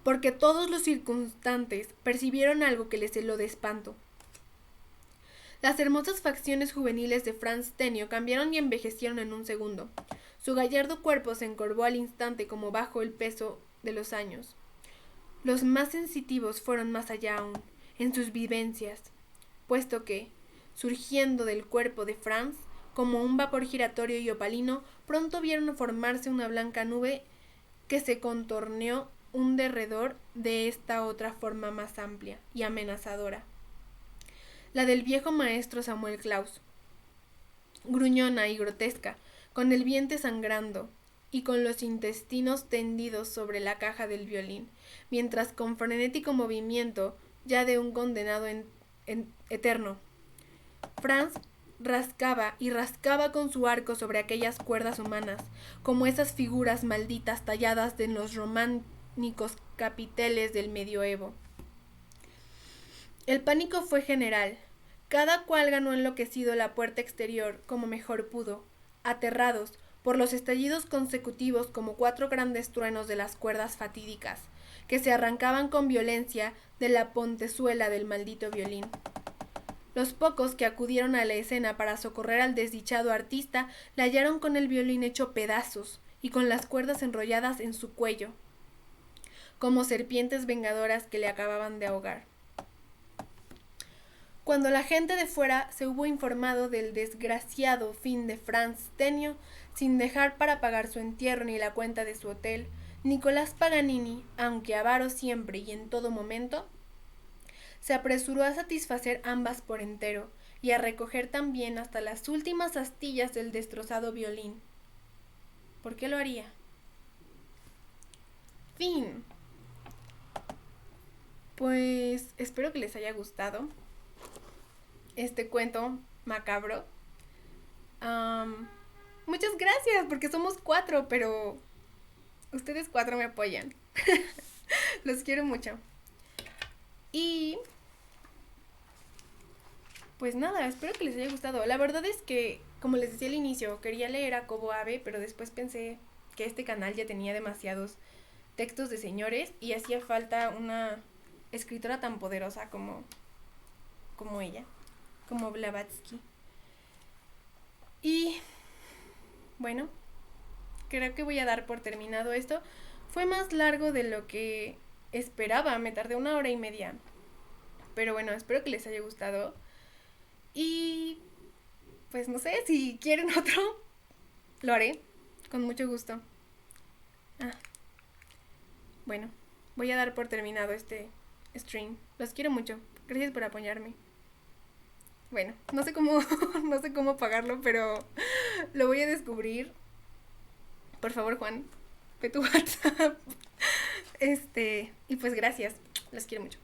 porque todos los circunstantes percibieron algo que les heló de espanto. Las hermosas facciones juveniles de Franz Tenio cambiaron y envejecieron en un segundo. Su gallardo cuerpo se encorvó al instante como bajo el peso de los años. Los más sensitivos fueron más allá aún, en sus vivencias, puesto que, surgiendo del cuerpo de Franz, como un vapor giratorio y opalino, pronto vieron formarse una blanca nube que se contorneó un derredor de esta otra forma más amplia y amenazadora, la del viejo maestro Samuel Claus, gruñona y grotesca, con el vientre sangrando y con los intestinos tendidos sobre la caja del violín, mientras con frenético movimiento ya de un condenado eterno, Franz rascaba y rascaba con su arco sobre aquellas cuerdas humanas, como esas figuras malditas talladas en los románicos capiteles del medioevo. El pánico fue general. Cada cual ganó enloquecido la puerta exterior como mejor pudo, aterrados por los estallidos consecutivos como 4 grandes truenos de las cuerdas fatídicas, que se arrancaban con violencia de la pontezuela del maldito violín. Los pocos que acudieron a la escena para socorrer al desdichado artista le hallaron con el violín hecho pedazos y con las cuerdas enrolladas en su cuello, como serpientes vengadoras que le acababan de ahogar. Cuando la gente de fuera se hubo informado del desgraciado fin de Franz Tenio, sin dejar para pagar su entierro ni la cuenta de su hotel, Nicolás Paganini, aunque avaro siempre y en todo momento, se apresuró a satisfacer ambas por entero y a recoger también hasta las últimas astillas del destrozado violín. ¿Por qué lo haría? Fin. Pues espero que les haya gustado este cuento macabro. Muchas gracias, porque somos 4, pero ustedes 4 me apoyan. Los quiero mucho. Y pues nada, espero que les haya gustado. La verdad es que, como les decía al inicio, quería leer a Cobo Ave, pero después pensé que este canal ya tenía demasiados textos de señores y hacía falta una escritora tan poderosa como ella, como Blavatsky. Y bueno, creo que voy a dar por terminado esto. Fue más largo de lo que esperaba, me tardé 1 hora y media. Pero bueno, espero que les haya gustado. Y pues no sé, si quieren otro, lo haré, con mucho gusto. Bueno, voy a dar por terminado este stream. Los quiero mucho. Gracias por apoyarme. Bueno, no sé cómo pagarlo, pero lo voy a descubrir. Por favor, Juan, ve tu WhatsApp. Y pues gracias. Los quiero mucho.